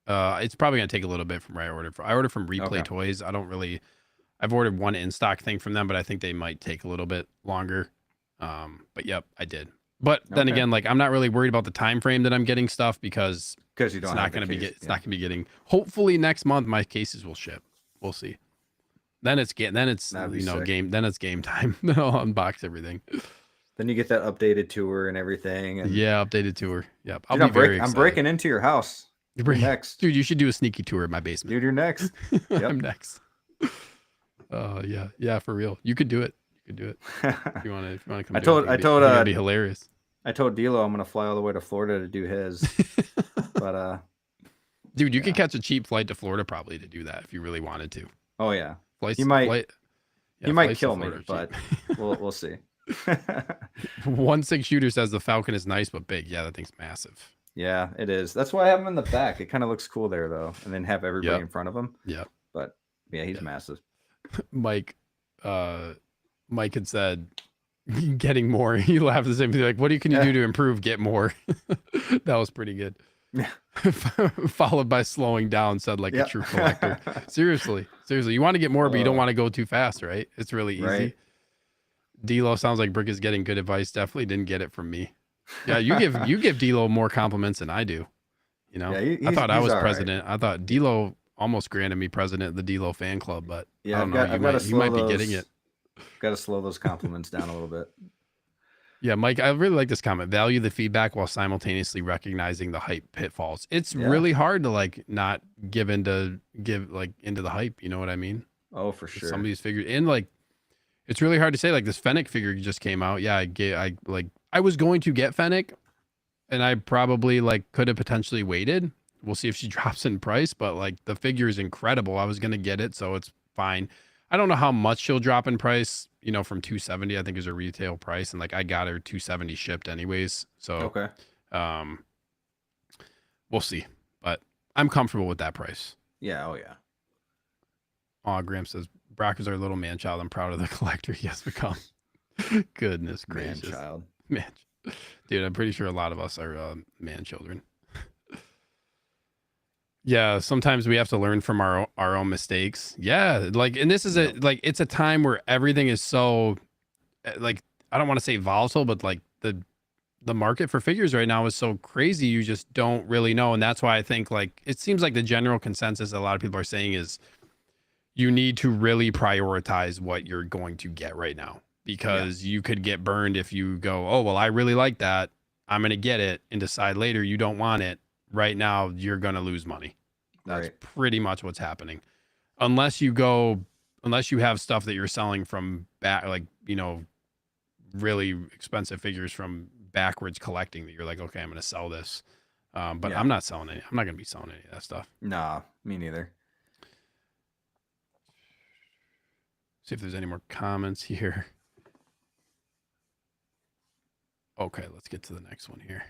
it's probably gonna take a little bit from where I ordered. I ordered from Replay Toys. I've ordered one in stock thing from them, but I think they might take a little bit longer. But yep, I did. But then again, like, I'm not really worried about the time frame that I'm getting stuff because you don't. It's not gonna be getting. Hopefully next month my cases will ship. We'll see. Then it's game. Then it's game. Then it's game time. Then I'll unbox everything. Then you get that updated tour and everything. And updated tour. Yep. Dude, I'm breaking into your house. You're next. Dude, you should do a sneaky tour of my basement. Dude, you're next. Yep. I'm next. Yeah, for real. You could do it. If you want to come. I told that'd be hilarious. I told D'Lo I'm gonna fly all the way to Florida to do his. But dude, you could catch a cheap flight to Florida probably to do that if you really wanted to. Oh yeah. He might kill me, but we'll see. 1.6 shooter says the Falcon is nice but big. Yeah, that thing's massive. Yeah, it is. That's why I have him in the back. It kind of looks cool there though, and then have everybody in front of him. Yeah. But yeah, he's massive. Mike had said getting more. He laughed the same thing. Like, what can you do to improve? Get more. That was pretty good. Yeah. Followed by slowing down, said like a true collector. Seriously. You want to get more, but you don't want to go too fast, right? It's really easy. Right. D'Lo sounds like Brick is getting good advice. Definitely didn't get it from me. Yeah, you give D'Lo more compliments than I do. I thought I was president. Right. I thought D'Lo almost granted me president of the D'Lo fan club, but I don't know. You might be getting it. Got to slow those compliments down a little bit. Yeah, Mike, I really like this comment. Value the feedback while simultaneously recognizing the hype pitfalls. It's really hard to like not into the hype. You know what I mean? Oh, for sure. Some of these figures, and like, it's really hard to say. Like this Fennec figure just came out. Yeah, I was going to get Fennec, and I probably like could have potentially waited. We'll see if she drops in price, but like the figure is incredible. I was gonna get it, so it's fine. I don't know how much she'll drop in price, you know, from 270, I think is her retail price. And like I got her 270 shipped anyways. So we'll see. But I'm comfortable with that price. Yeah, oh yeah. Oh, Graham says Brock is our little man child. I'm proud of the collector he has become. Goodness gracious. Man child. Man. Dude, I'm pretty sure a lot of us are man children. Yeah, sometimes we have to learn from our own mistakes. Yeah, like, and this is it's a time where everything is so, like, I don't want to say volatile, but like the market for figures right now is so crazy. You just don't really know, and that's why I think like it seems like the general consensus a lot of people are saying is you need to really prioritize what you're going to get right now, because you could get burned if you go, oh well, I really like that, I'm gonna get it, and decide later you don't want it. Right now you're going to lose money. That's pretty much what's happening. Unless you have stuff that you're selling from back, like, you know, really expensive figures from backwards collecting that you're like, okay, I'm going to sell this. But I'm not selling any. I'm not going to be selling any of that stuff. Nah, me neither. See if there's any more comments here. Okay, let's get to the next one here.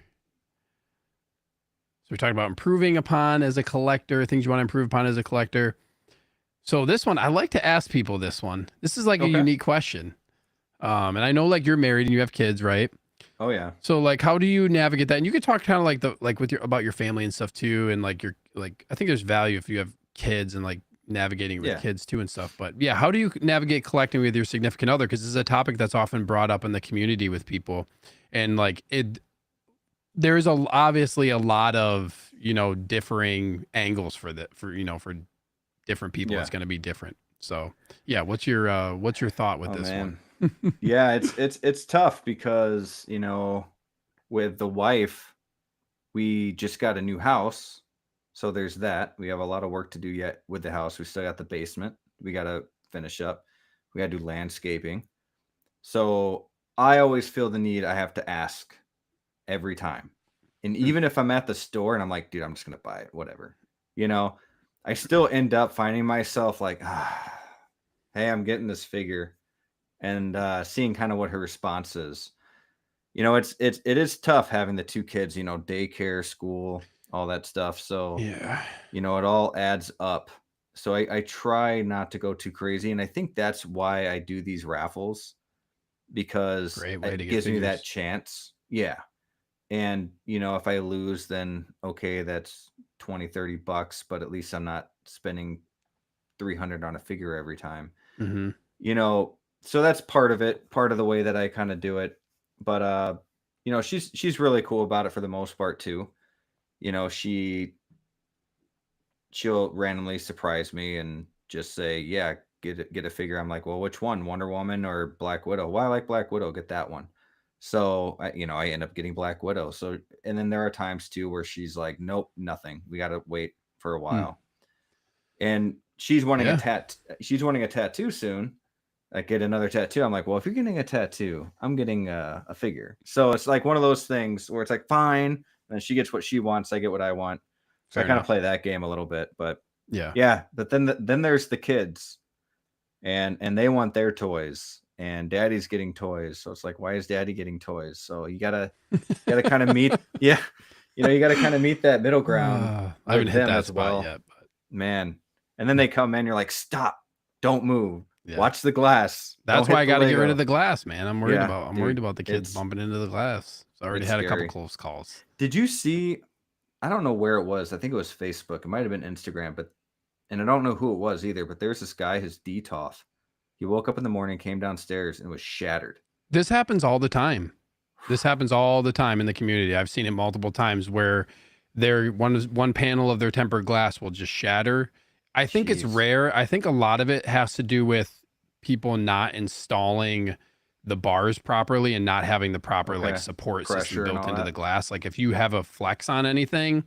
So we're talking about improving upon as a collector, things you want to improve upon as a collector. So this one, I like to ask people this one. This is like a unique question. And I know like you're married and you have kids, right? Oh yeah. So like, how do you navigate that? And you could talk kind of like about your family and stuff too. And like I think there's value if you have kids and like navigating with kids too and stuff. But yeah, how do you navigate collecting with your significant other? Because this is a topic that's often brought up in the community with people. And like there's obviously a lot of, you know, differing angles for different people. It's going to be different. So yeah, what's your thought with this one? Yeah, it's tough because, you know, with the wife, we just got a new house. So there's that. We have a lot of work to do yet with the house. We still got the basement we got to finish up. We got to do landscaping. So I always feel the need. I have to ask every time. And even if I'm at the store and I'm like, dude, I'm just going to buy it, whatever, you know, I still end up finding myself like, hey, I'm getting this figure, and seeing kind of what her response is. You know, it is tough having the two kids, you know, daycare, school, all that stuff. So, you know, it all adds up. So I try not to go too crazy. And I think that's why I do these raffles, because it gives me that chance. Yeah. And, you know, if I lose, then okay, that's $20-$30, but at least I'm not spending $300 on a figure every time. You know, so that's part of it, part of the way that I kind of do it. But you know, she's really cool about it for the most part too. You know, she'll randomly surprise me and just say, yeah, get a figure. I'm like, well, which one, Wonder Woman or Black Widow? Well, I like Black Widow, get that one. So you know, I end up getting Black Widow. So, and then there are times too where she's like, nope, nothing, we got to wait for a while. And she's wanting she's wanting a tattoo soon. I get another tattoo. I'm like, well, if you're getting a tattoo, I'm getting a figure. So it's like one of those things where it's like, fine. And she gets what she wants. I get what I want. So I kind of play that game a little bit, but yeah. But then there's the kids, and they want their toys, and daddy's getting toys. So it's like, why is daddy getting toys? So you gotta kind of meet, you know, you gotta kind of meet that middle ground. I haven't hit that spot yet, but man. And then they come in, you're like, stop, don't move. Watch the glass. That's why I got to get rid of the glass, man. I'm worried about the kids bumping into the glass. So I already had a couple close calls. Did you see? I don't know where it was. I think it was Facebook. It might have been Instagram, and I don't know who it was either. But there's this guy, his DTOF. He woke up in the morning, came downstairs, and it was shattered. This happens all the time. This happens all the time in the community. I've seen it multiple times where one panel of their tempered glass will just shatter. I think it's rare. I think a lot of it has to do with people not installing the bars properly and not having the proper like support system built into the glass. Like if you have a flex on anything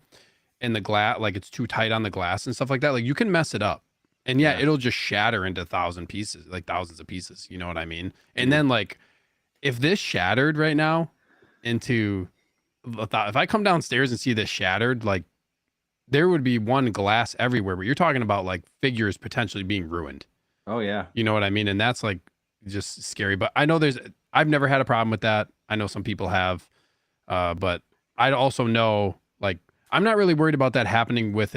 and the glass, like it's too tight on the glass and stuff like that, like you can mess it up. And yeah, it'll just shatter into thousands of pieces. You know what I mean? And then like, if this shattered right now into, if I come downstairs and see this shattered, like there would be one glass everywhere, but you're talking about like figures potentially being ruined. Oh yeah. You know what I mean? And that's like just scary, but I know I've never had a problem with that. I know some people have, but I also know like, I'm not really worried about that happening with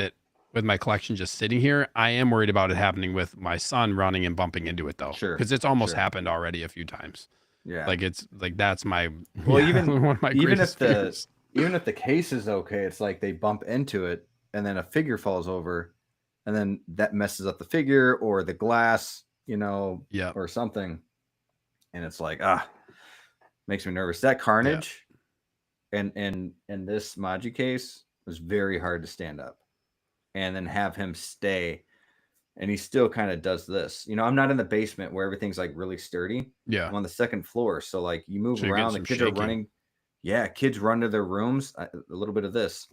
my collection just sitting here. I am worried about it happening with my son running and bumping into it though. Sure. Because it's almost happened already a few times. Yeah. Like it's like, that's my, even one of my even if fears. even if the case is okay, it's like they bump into it and then a figure falls over and then that messes up the figure or the glass, or something. And it's like, makes me nervous. That carnage and this Maji case was very hard to stand up and then have him stay. And he still kind of does this. I'm not in the basement where everything's like really sturdy. Yeah. I'm on the second floor. So like you move around, the kids are running. Yeah. Kids run to their rooms, a little bit of this.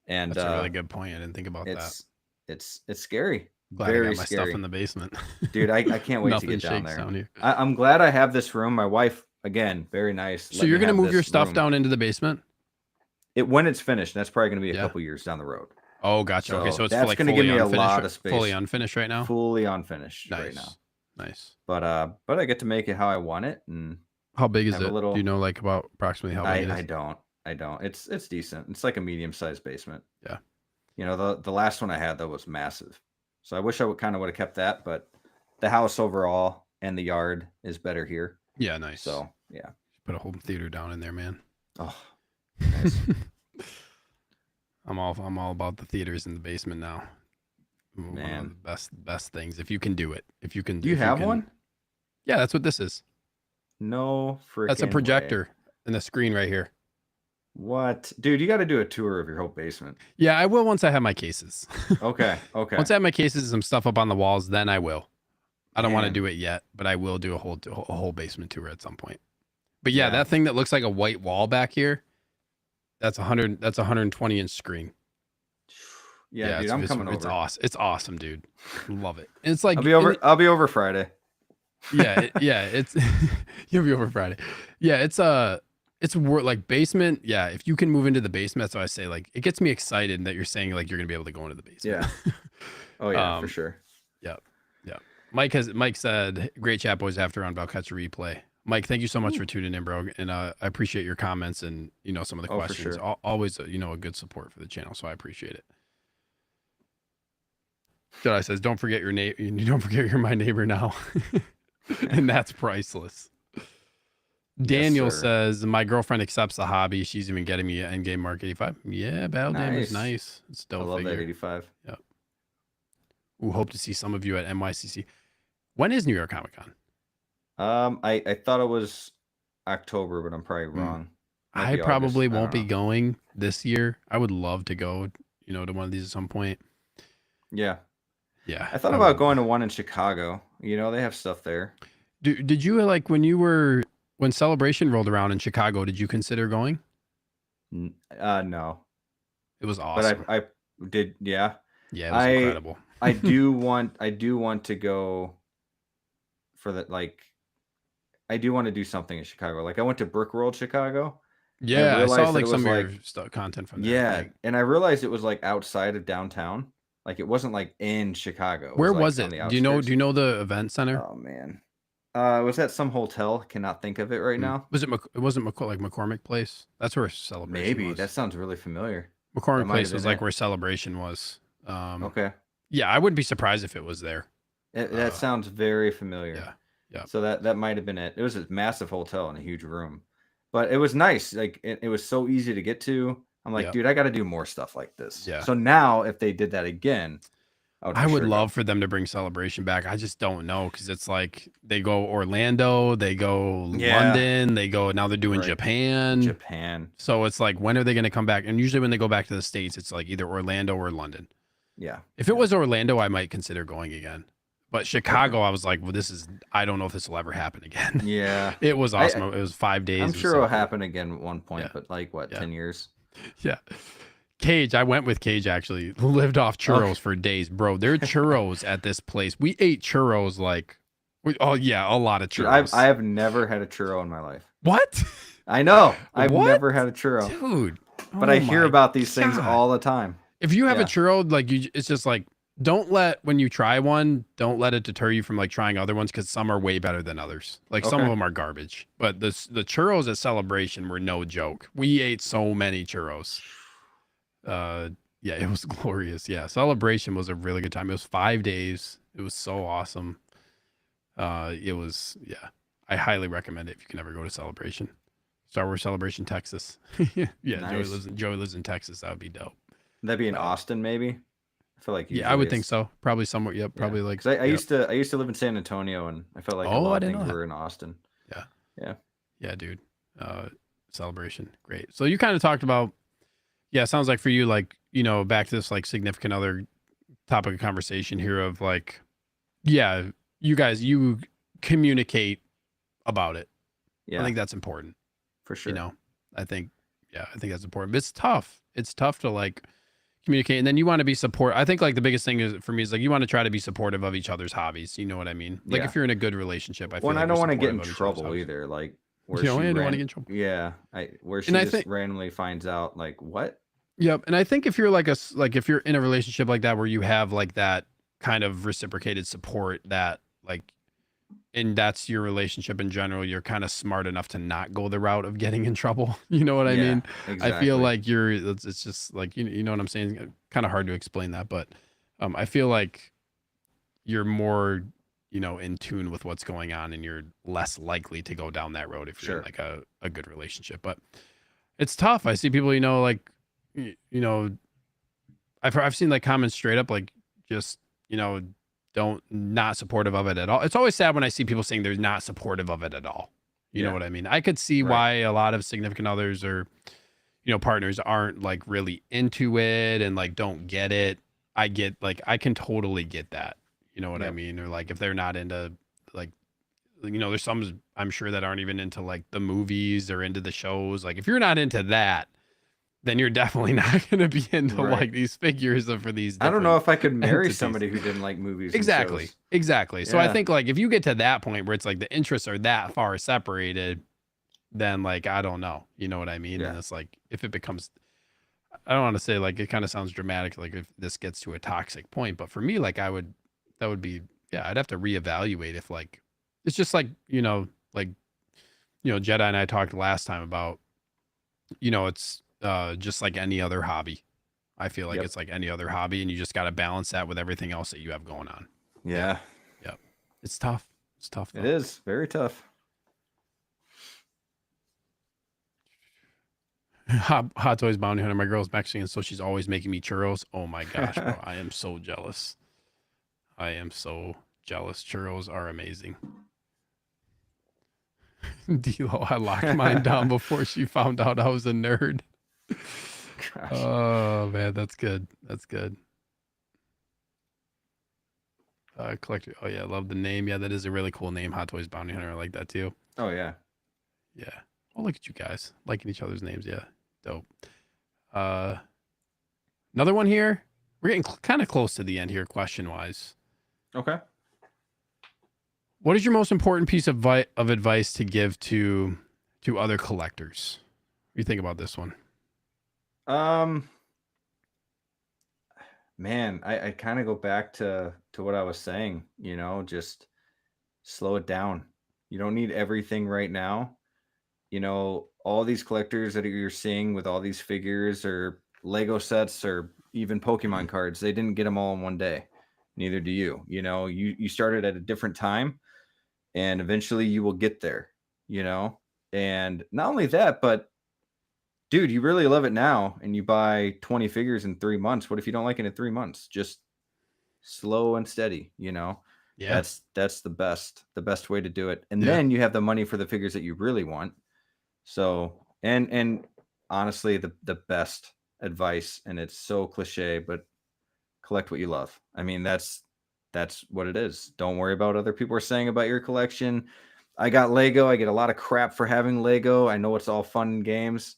And that's a really good point. I didn't think about that. It's scary. Glad very I got my scary stuff in the basement. Dude, I can't wait to get down there. I'm glad I have this room. My wife, again, very nice. So you're going to move your stuff down into the basement? When it's finished, that's probably going to be a couple years down the road. Oh, gotcha. So okay, so it's that's like going to give me a lot of space. Fully unfinished right now? Fully unfinished right now. Nice. But I get to make it how I want it. And how big is it? Do you know like about approximately how big it is? I don't. It's decent. It's like a medium-sized basement. Yeah. The last one I had that was massive. So I wish I would have kept that, but the house overall and the yard is better here. Yeah, nice. So yeah. Put a home theater down in there, man. Oh, nice. I'm all about the theaters in the basement now. Man, one of the best things if you can do it. If you can. Do you have one? Yeah, that's what this is. No freaking. That's a projector and a screen right here. What, dude? You got to do a tour of your whole basement. Yeah, I will once I have my cases. Okay. Once I have my cases and some stuff up on the walls, then I will. I don't want to do it yet, but I will do a whole basement tour at some point. But yeah, that thing that looks like a white wall back here, that's 100. That's a 120-inch screen. Yeah, dude, I'm coming over. It's awesome. It's awesome, dude. Love it. And it's like I'll be over Friday. Yeah, it's you'll be over Friday. Yeah, it's like basement. Yeah, if you can move into the basement, that's why I say like it gets me excited that you're saying like you're gonna be able to go into the basement. Yeah. Oh yeah, for sure. Yep. Mike said, "Great chat, boys. After on about catch a replay." Mike, thank you so much for tuning in, bro. And I appreciate your comments and some of the questions. For sure. Always a good support for the channel, so I appreciate it. Jedi says, "Don't forget your name. Don't forget you're my neighbor now," and that's priceless. Daniel says, "My girlfriend accepts the hobby. She's even getting me an Endgame Mark 85. Yeah, Battle Damage is nice. It's still I love that 85. Yep. We hope to see some of you at NYCC. When is New York Comic Con? I thought it was October, but I'm probably wrong. I probably won't be going this year. I would love to go, to one of these at some point. Yeah. Yeah. I thought about going to one in Chicago. They have stuff there. Did you like when Celebration rolled around in Chicago, did you consider going? No. It was awesome. But I did, yeah. Yeah, it was incredible. I do want to go for that. Like, I do want to do something in Chicago. Like I went to Brick World Chicago. Yeah, I saw like some of your content from there. Yeah, and I realized it was like outside of downtown. Like it wasn't like in Chicago. Where was it? Do you know the event center? Oh man. It was at some hotel. Cannot think of it right now. It wasn't like McCormick Place? That's where Celebration was. That sounds really familiar. McCormick Place was like where Celebration was. Okay. Yeah, I wouldn't be surprised if it was there. That sounds very familiar. Yeah. So that might have been it. It was a massive hotel in a huge room, but it was nice. Like it was so easy to get to. I'm like, dude, I got to do more stuff like this. Yeah. So now if they did that again, I would love for them to bring Celebration back. I just don't know because it's like they go Orlando, they go London, they go now they're doing Japan. So it's like when are they going to come back? And usually when they go back to the States, it's like either Orlando or London. Yeah. If it was Orlando, I might consider going again. But Chicago, I was like, well, I don't know if this will ever happen again. Yeah. It was awesome. It was 5 days. I'm sure it'll happen again at one point, but like what, 10 years? Yeah. Cage, I went with Cage actually. Lived off churros for days, bro. There are churros at this place. We ate churros like, a lot of churros. Dude, I have never had a churro in my life. What? I know. I've never had a churro. Dude. But I hear about these things all the time. If you have a churro, like it's just like, when you try one, don't let it deter you from like trying other ones because some are way better than others. Like some of them are garbage. But the churros at Celebration were no joke. We ate so many churros. It was glorious. Yeah, Celebration was a really good time. It was 5 days. It was so awesome. I highly recommend it if you can ever go to Celebration. Star Wars Celebration, Texas. Nice. Joey lives in Texas. That would be dope. Would that be in Austin, maybe? I feel like I would think so. Probably somewhere. Yep, probably like. I used to live in San Antonio, and I felt like a lot of things were in Austin. Yeah, dude. Celebration, great. So you kind of talked about. Yeah, it sounds like for you, like, back to this like significant other topic of conversation here of like, you communicate about it. Yeah, I think that's important. For sure. I think that's important. But it's tough. It's tough to like communicate, and then you want to be I think like the biggest thing is for me is like you want to try to be supportive of each other's hobbies. You know what I mean? Like if you're in a good relationship, I feel like I don't want to get in trouble either. Like where she don't want to get in trouble. Yeah, where she just randomly finds out like what. Yep, and I think if you're if you're in a relationship like that where you have like that kind of reciprocated support that like. And that's your relationship in general, you're kind of smart enough to not go the route of getting in trouble. You know what I mean? Exactly. I feel like it's just like, you know what I'm saying? Kind of hard to explain that, but I feel like you're more, in tune with what's going on and you're less likely to go down that road if you're in like a good relationship. But it's tough. I see people, I've seen like comments straight up, like just, not supportive of it at all. It's always sad when I see people saying they're not supportive of it at all. You know what I mean? I could see why a lot of significant others or, partners aren't like really into it and like don't get it. I can totally get that. You know what I mean? Or like if they're not into like, there's some I'm sure that aren't even into like the movies or into the shows. Like if you're not into that, then you're definitely not going to be into like these figures for these. I don't know if I could marry somebody who didn't like movies. Exactly. So I think like if you get to that point where it's like the interests are that far separated, then like, I don't know, you know what I mean? And it's like, if it becomes, I don't want to say like, it kind of sounds dramatic. Like if this gets to a toxic point, but for me, like that would be, I'd have to reevaluate if like, it's just like, Jedi and I talked last time about, it's, just like any other hobby. I feel like it's like any other hobby and you just got to balance that with everything else that you have going on. Yeah. Yep. It's tough. Though. It is very tough. Hot Toys Bounty Hunter. My girl's Mexican, so she's always making me churros. Oh my gosh, bro. I am so jealous. Churros are amazing. D-Lo, I locked mine down before she found out I was a nerd. Gosh. Oh man, that's good. Collector. Oh yeah, I love the name. Yeah, that is a really cool name. Hot Toys Bounty Hunter. I like that too. Oh yeah. Oh, look at you guys liking each other's names. Yeah, dope. Another one here. We're getting kind of close to the end here, question wise. Okay. What is your most important piece of advice to give to other collectors? What do you think about this one? Man, I kind of go back to what I was saying, just slow it down. You don't need everything right now. All these collectors that you're seeing with all these figures or Lego sets or even Pokemon cards, they didn't get them all in one day. Neither do you. You started at a different time and eventually you will get there, and not only that, but dude, you really love it now and you buy 20 figures in 3 months. What if you don't like it in 3 months? Just slow and steady, Yeah. That's the best way to do it. And then you have the money for the figures that you really want. So, and honestly, the best advice, and it's so cliche, but collect what you love. I mean, that's that's what it is. Don't worry about what other people are saying about your collection. I got Lego. I get a lot of crap for having Lego. I know it's all fun and games,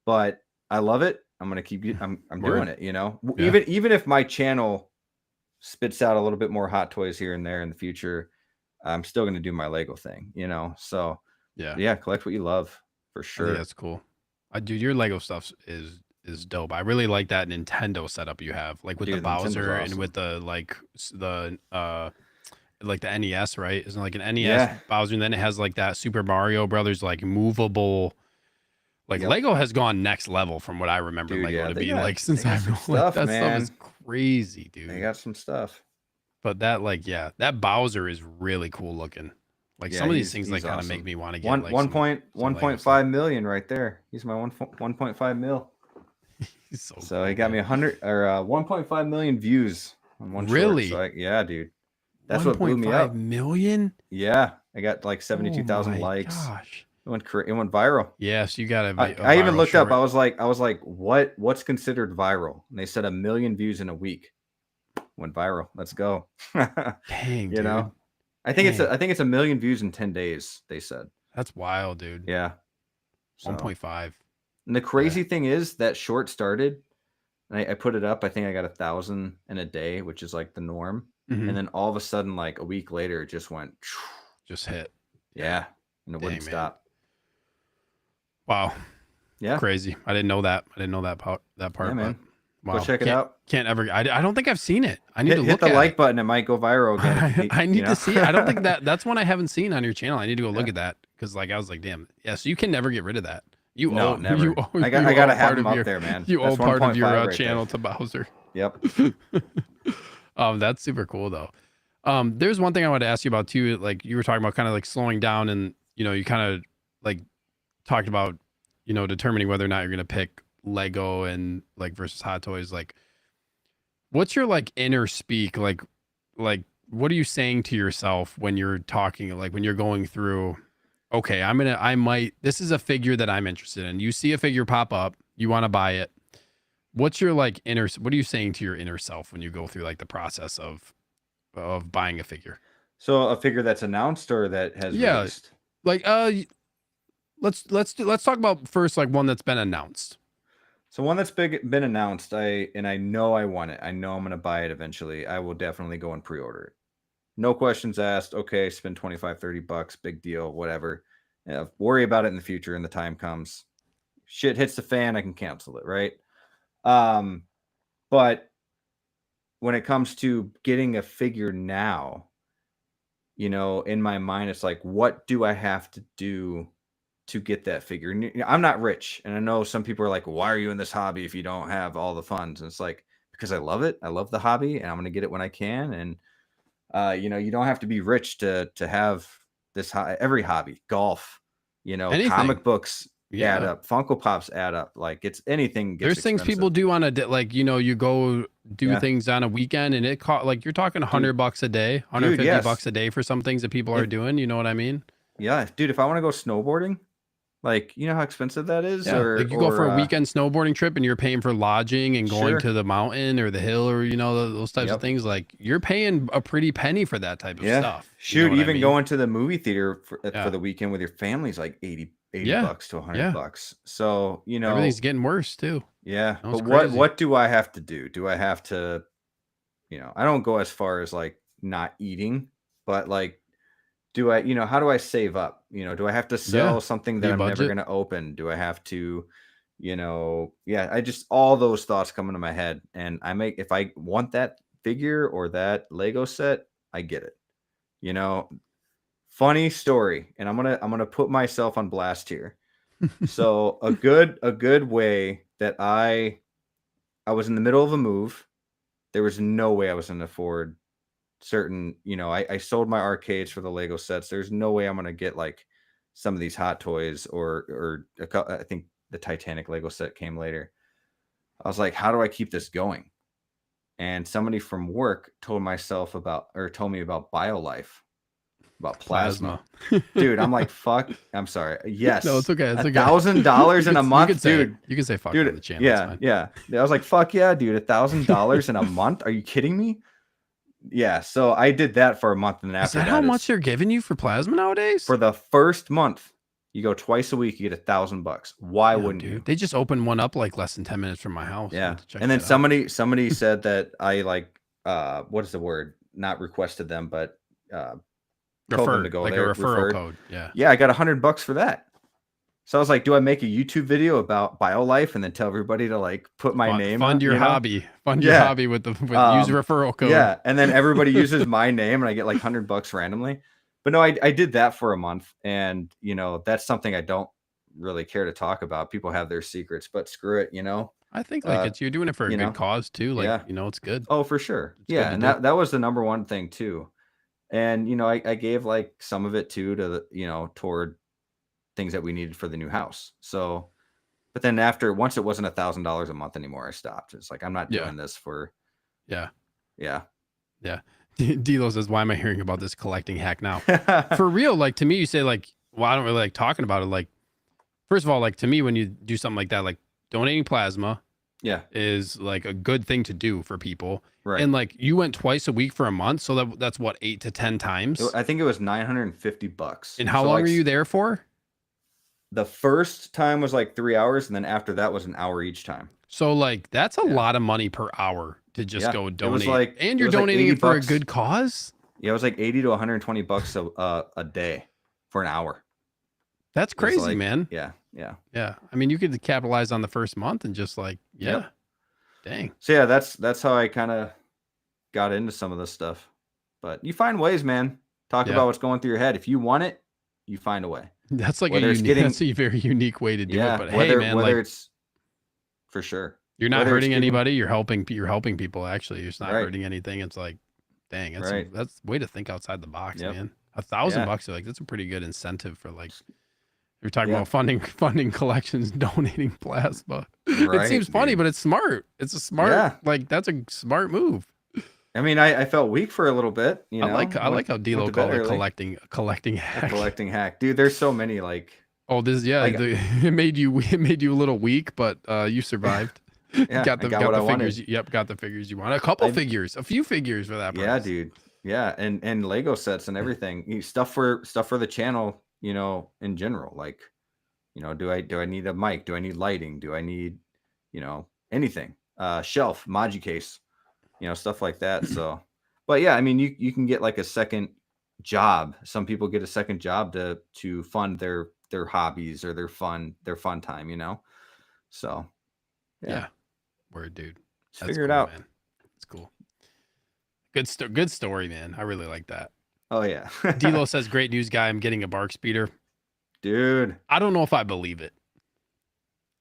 but I love it. I'm gonna keep. I'm doing it. You know, even if my channel spits out a little bit more Hot Toys here and there in the future, I'm still gonna do my Lego thing. You know, so yeah, collect what you love for sure. That's cool. Dude, your Lego stuff is dope. I really like that Nintendo setup you have, like with the Bowser awesome. And with the like the NES, right? Isn't it like an NES Bowser, and then it has like that Super Mario Brothers like movable. Like Lego has gone next level from what I remember Lego to be like since I've stuff, that man. stuff is crazy, dude. They got some stuff. But that that Bowser is really cool looking. Like some of these things like kind of make me want to get like 1.5 million right there. He's my 1.5 mil. So cool, he got me 1.5 million views on one really short. So yeah, dude. That's what blew me up. 1.5 million? Yeah, I got like 72,000 likes. Gosh. It went viral. Yeah, so you got I even looked up. I was like, what's considered viral? And they said 1 million views in a week. Went viral. Let's go. Dang, you know. I think it's 1 million views in 10 days, they said. That's wild, dude. Yeah. So, 1.5. And the crazy thing is that short started, and I put it up. I think I got 1,000 in a day, which is like the norm. Mm-hmm. And then all of a sudden, like a week later, it just went. Just hit. Yeah. And it wouldn't stop. Wow. Yeah. Crazy. I didn't know that. part. Yeah, man. Wow. Go check it out. Can't ever. I don't think I've seen it. I need to look hit the like button. It might go viral again. I need to see. I don't think that's one I haven't seen on your channel. I need to go look at that because like I was like, damn. Yeah. So you can never get rid of that. Never. I gotta have them up there, man. You owe part of your channel to Bowser. Yep. That's super cool though. There's one thing I wanted to ask you about too. Like you were talking about kind of like slowing down, and you kind of like talked about determining whether or not you're gonna pick Lego and like versus Hot Toys. Like, what's your like inner speak? Like what are you saying to yourself when you're talking? Like when you're going through. Okay, this is a figure that I'm interested in. You see a figure pop up, you want to buy it. What's your like what are you saying to your inner self when you go through like the process of buying a figure? So a figure that's announced or that has released? Like let's talk about first like one that's been announced. So one that's been announced, I know I want it. I know I'm going to buy it eventually. I will definitely go and pre-order it. No questions asked. Okay, spend $25-$30, big deal, whatever. Worry about it in the future, and the time comes. Shit hits the fan, I can cancel it, right? But when it comes to getting a figure now, in my mind, it's like, what do I have to do to get that figure? I'm not rich, and I know some people are like, why are you in this hobby if you don't have all the funds? And it's like, because I love it. I love the hobby, and I'm going to get it when I can. And you don't have to be rich to have this every hobby, golf, anything. Comic books add up, Funko Pops add up. Like it's anything. There's things people do on like, you go do things on a weekend and it cost like, you're talking $100 a day, $150 a day for some things that people are doing. You know what I mean? Yeah, dude, if I want to go snowboarding, like, how expensive that is? Yeah. Or like you go for a weekend snowboarding trip and you're paying for lodging and going to the mountain or the hill or, those types of things. Like you're paying a pretty penny for that type of stuff. Shoot, even going to the movie theater for the weekend with your family is like $80 to $100. So, everything's getting worse too. Yeah. But what do I have to do? Do I have to, I don't go as far as like not eating, but like, do I, how do I save up? Do I have to sell something that I'm never going to open? Do I have to, I just, all those thoughts come into my head, and if I want that figure or that Lego set, I get it. Funny story. And I'm going to put myself on blast here. So a good way that I was in the middle of a move. There was no way I was going to afford certain, I sold my arcades for the Lego sets. There's no way I'm going to get like some of these Hot Toys or I think the Titanic Lego set came later. I was like, how do I keep this going? And somebody from work told me about BioLife, about plasma. Dude, I'm like, fuck. I'm sorry. Yes. No, it's okay. It's okay. $1,000 in a month, dude. You can say fuck dude, on the channel. Yeah. I was like, fuck yeah, dude. $1,000 in a month. Are you kidding me? Yeah, so I did that for a month, and then Is after that how much they're giving you for plasma nowadays? For the first month, you go twice a week, you get $1,000. Why wouldn't you? They just opened one up like less than 10 minutes from my house. Yeah, and then somebody said that I like what is the word? Not requested them, but told them to go like there. A referral code. Yeah. Yeah, I got $100 for that. So I was like, do I make a YouTube video about BioLife and then tell everybody to like put my name? Fund your hobby. Fund your hobby with use referral code. Yeah, and then everybody uses my name, and I get like $100 randomly. But no, I did that for a month, and that's something I don't really care to talk about. People have their secrets, but screw it, I think like you're doing it for a good cause too. Like it's good. Oh, for sure. Yeah, and that was the number one thing too. And I gave like some of it too to the toward things that we needed for the new house. So, but then once it wasn't $1,000 a month anymore, I stopped. It's like I'm not doing this for. Yeah. Dilo says, "Why am I hearing about this collecting hack now?" For real, like to me, you say like, "Well, I don't really like talking about it." Like, first of all, like to me, when you do something like that, like donating plasma, is like a good thing to do for people. Right. And like you went twice a week for a month, so that's what 8 to 10 times. I think it was $950. And how long were you there for? The first time was like 3 hours, and then after that was an hour each time. So like that's a lot of money per hour to just go donate. And you're donating it for a good cause? Yeah, it was like $80 to $120 a day for an hour. That's crazy, man. Yeah. I mean, you could capitalize on the first month and just like, dang. So yeah, that's how I kind of got into some of this stuff. But you find ways, man. Talk about what's going through your head. If you want it, you find a way. That's like that's a very unique way to do it. But hey, man, whether it's for sure. You're not hurting anybody. You're helping people. Actually, you're not hurting anything. It's like, dang, that's way to think outside the box, man. $1,000, like that's a pretty good incentive for like. You're talking about funding collections, donating plasma. It seems funny, but it's smart. It's a smart, like that's a smart move. I mean, I felt weak for a little bit. I like how Dilo called it collecting hack. A collecting hack, dude. There's so many like. Oh, it made you a little weak, but you survived. got the figures. Yep, got the figures you want. A few figures for that price. Yeah, dude. Yeah, and Lego sets and everything. Stuff for the channel. In general, like, do I need a mic? Do I need lighting? Do I need, anything? Shelf, Maji case, stuff like that. So, but yeah, I mean, you can get like a second job. Some people get a second job to fund their hobbies or their fun time, So, yeah. Word, dude. That's figure it out, man. It's cool. Good story, man. I really like that. Oh yeah. Dilo says, "Great news, guy. I'm getting a bark speeder." Dude, I don't know if I believe it.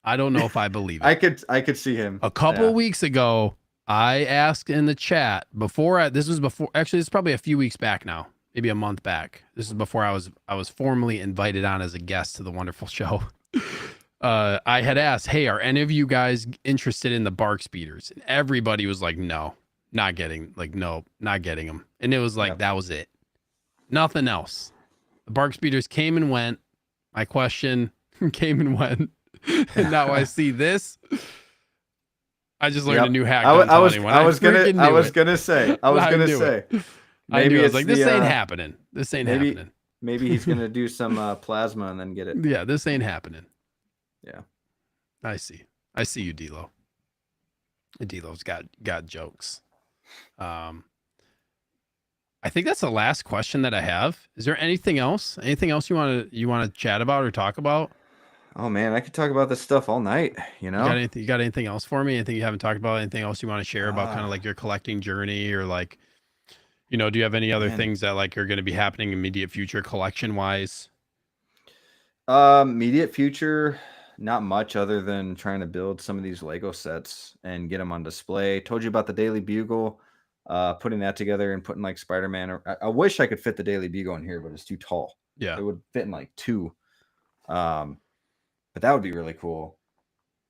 I could see him. A couple weeks ago, I asked in the chat this is probably a few weeks back now, maybe a month back. This is before I was formally invited on as a guest to the wonderful show. I had asked, "Hey, are any of you guys interested in the bark speeders?" And everybody was like, "No, not getting them." And it was like, that was it. Nothing else. The bark speeders came and went. My question came and went. And now I see this. I just learned a new hack. I was gonna say. Maybe it's like, this ain't happening. This ain't happening. Maybe he's gonna do some plasma and then get it. Yeah, this ain't happening. Yeah. I see you, Dilo. Dilo's got jokes. I think that's the last question that I have. Is there anything else? Anything else you want to chat about or talk about? Oh man, I could talk about this stuff all night. You got anything else for me? Anything you haven't talked about? Anything else you want to share about kind of like your collecting journey, or like, do you have any other things that like are going to be happening immediate future collection wise? Immediate future, not much other than trying to build some of these Lego sets and get them on display. Told you about the Daily Bugle. Putting that together and putting like Spider-Man. I wish I could fit the Daily Bugle in here, but it's too tall. Yeah, it would fit in like 2. But that would be really cool.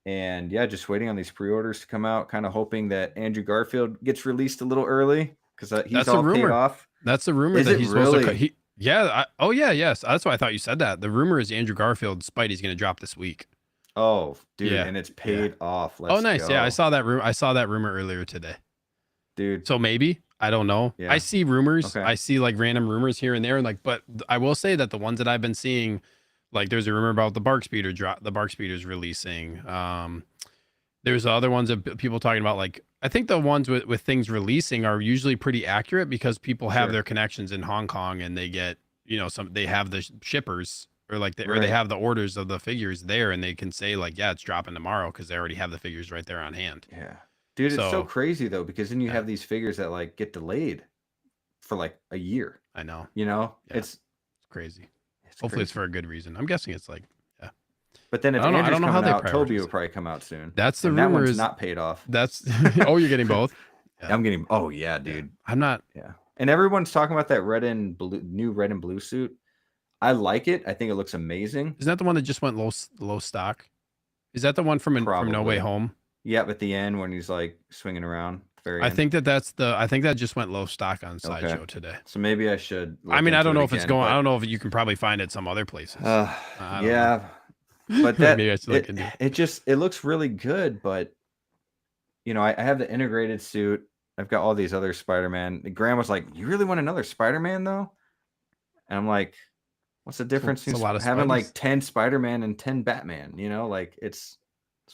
And yeah, just waiting on these pre-orders to come out. Kind of hoping that Andrew Garfield gets released a little early because he's all paid off. That's the rumor that he's supposed to. Yes. That's why I thought you said that. The rumor is Andrew Garfield Spidey's going to drop this week. Oh, dude, and it's paid off. Let's nice. go. Yeah, I saw that rumor earlier today. Dude, so maybe I don't know. Yeah. I see rumors. Okay. I see like random rumors here and there. Like, but I will say that the ones that I've been seeing, like there's a rumor about the Bark Speeder the Bark Speeder's releasing. There's other ones of people talking about, like, I think the ones with things releasing are usually pretty accurate because people have their connections in Hong Kong and they get, they have the shippers or like or they have the orders of the figures there and they can say like, yeah, it's dropping tomorrow because they already have the figures right there on hand. Yeah. Dude, it's so crazy though, because then you have these figures that like get delayed for like a year. I know. It's crazy. Hopefully it's for a good reason. I'm guessing it's like, but then if Andrew's coming out, Toby will probably come out soon. That's the rumor. That one's not paid off. That's oh, you're getting both? Yeah. I'm getting. Oh yeah, dude. I'm not. Yeah. And everyone's talking about that new red and blue suit. I like it. I think it looks amazing. Isn't that the one that just went low stock? Is that the one from No Way Home? Yep, at the end when he's like swinging around. I think that just went low stock on Sideshow today. So maybe I should. I mean, I don't know if it's going. I don't know if you can probably find it some other places. Yeah. But that it looks really good, but I have the integrated suit. I've got all these other Spider-Man. Graham was like, "You really want another Spider-Man though?" And I'm like, "What's the difference between having like 10 Spider-Man and 10 Batman?" Like it's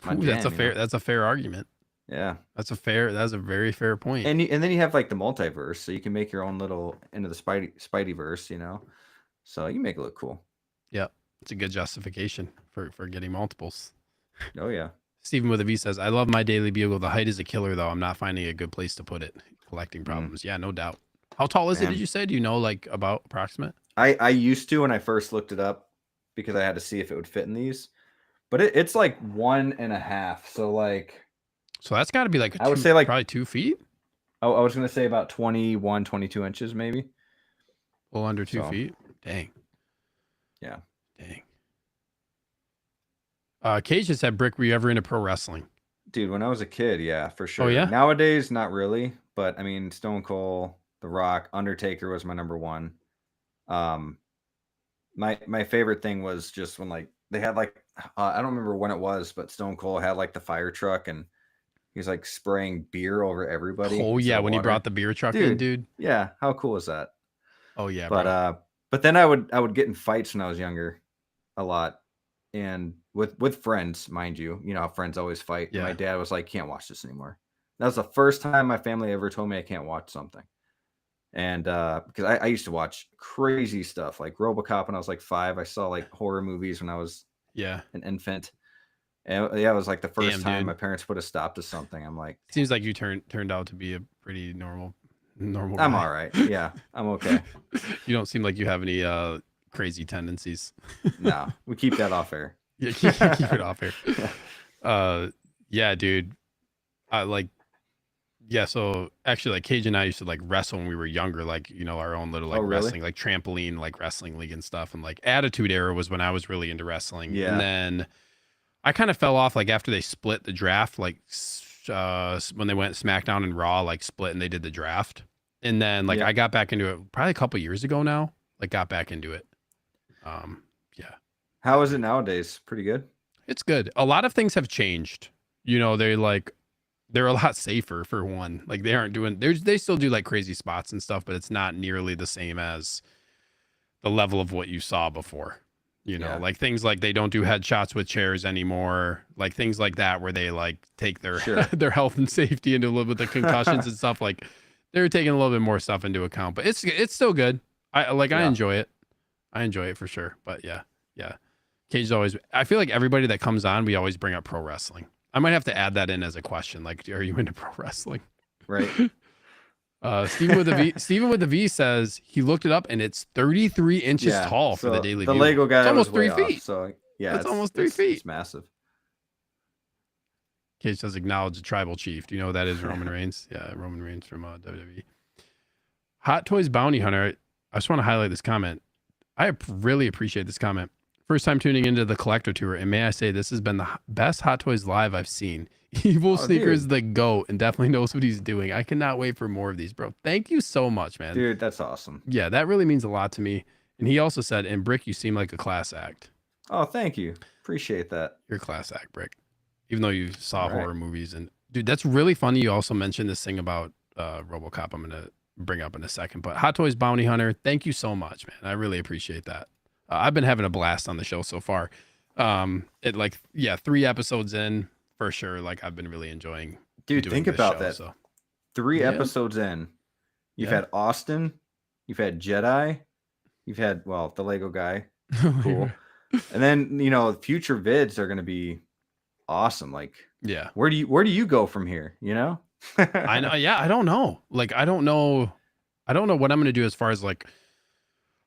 my jam, that's a fair argument. Yeah, that's a very fair point. And then you have like the multiverse, so you can make your own little into the Spideyverse, so you make it look cool. Yeah. It's a good justification for getting multiples. Oh, yeah. Stephen with a V says, I love my Daily Bugle. The height is a killer, though. I'm not finding a good place to put it. Collecting problems. Yeah, no doubt. How tall is it, did you say? Do you know, like, about approximate? I used to when I first looked it up because I had to see if it would fit in these. But it's like 1.5. So, like... So that's got to be like, I would say like... Probably 2 feet? Oh, I was going to say about 21, 22 inches, maybe. A little under 2 feet? Dang. Yeah. Dang. Cage just said, Brick, were you ever into pro wrestling? Dude, when I was a kid, yeah, for sure. Oh, yeah? Nowadays, not really. But, I mean, Stone Cold, The Rock, Undertaker was my number one. My favorite thing was just when, like, they had, like, I don't remember when it was, but Stone Cold had, like, the fire truck, and he was, like, spraying beer over everybody. Oh, yeah, when he brought the beer truck in, dude. Yeah, how cool is that? Oh, yeah, But then I would get in fights when I was younger a lot, and with friends, mind you. You know how friends always fight. Yeah. My dad was like, can't watch this anymore. That was the first time my family ever told me I can't watch something. And because I used to watch crazy stuff like RoboCop when I was like 5. I saw like horror movies when I was an infant. And it was like the first time my parents put a stop to something. I'm like, seems like you turned out to be a pretty normal guy. I'm all right. Yeah, I'm okay. You don't seem like you have any crazy tendencies. No, we keep that off air. Yeah, keep it off air. Yeah, dude. So actually, like Cage and I used to like wrestle when we were younger, like, our own little like wrestling, like trampoline, like wrestling league and stuff. And like Attitude Era was when I was really into wrestling. Yeah. And then I kind of fell off like after they split the draft, like when they went SmackDown and Raw, like split and they did the draft. And then like I got back into it probably a couple years ago now, like got back into it. Yeah. How is it nowadays? Pretty good. It's good. A lot of things have changed. They're a lot safer for one. Like they aren't doing, they still do like crazy spots and stuff, but it's not nearly the same as the level of what you saw before. Like things like they don't do headshots with chairs anymore. Like things like that, where they like take their their health and safety into a little bit of concussions and stuff. Like they're taking a little bit more stuff into account, but it's still good. I enjoy it. I enjoy it for sure. But yeah. Cage always, I feel like everybody that comes on, we always bring up pro wrestling. I might have to add that in as a question. Like, are you into pro wrestling? Right. Steven with the V says he looked it up and it's 33 inches tall for the Daily Bugle. The Lego guy, it's almost 3 feet. Off, so yeah, it's almost 3 feet. It's massive. Cage says acknowledge the tribal chief. Do you know who that is? Roman Reigns. Yeah, Roman Reigns from WWE. Hot Toys Bounty Hunter. I just want to highlight this comment. I really appreciate this comment. First time tuning into the collector tour, and may I say this has been the best Hot Toys live I've seen. Evil Sneaker's the GOAT and definitely knows what he's doing. I cannot wait for more of these, bro. Thank you so much, man. Dude, that's awesome. Yeah, that really means a lot to me. And he also said, and Brick, you seem like a class act. Oh, thank you. Appreciate that. You're a class act, Brick. Even though you saw horror movies. And dude, that's really funny. You also mentioned this thing about RoboCop. I'm going to bring up in a second. But Hot Toys Bounty Hunter, thank you so much, man. I really appreciate that. I've been having a blast on the show so far. 3 episodes in for sure. Like I've been really enjoying. Dude, think about that. So 3 episodes in, you've had Austin, you've had Jedi, you've had the Lego guy, cool, and then future vids are going to be awesome. Like, where do you go from here? I know. Yeah, I don't know. Like, I don't know what I'm going to do as far as like.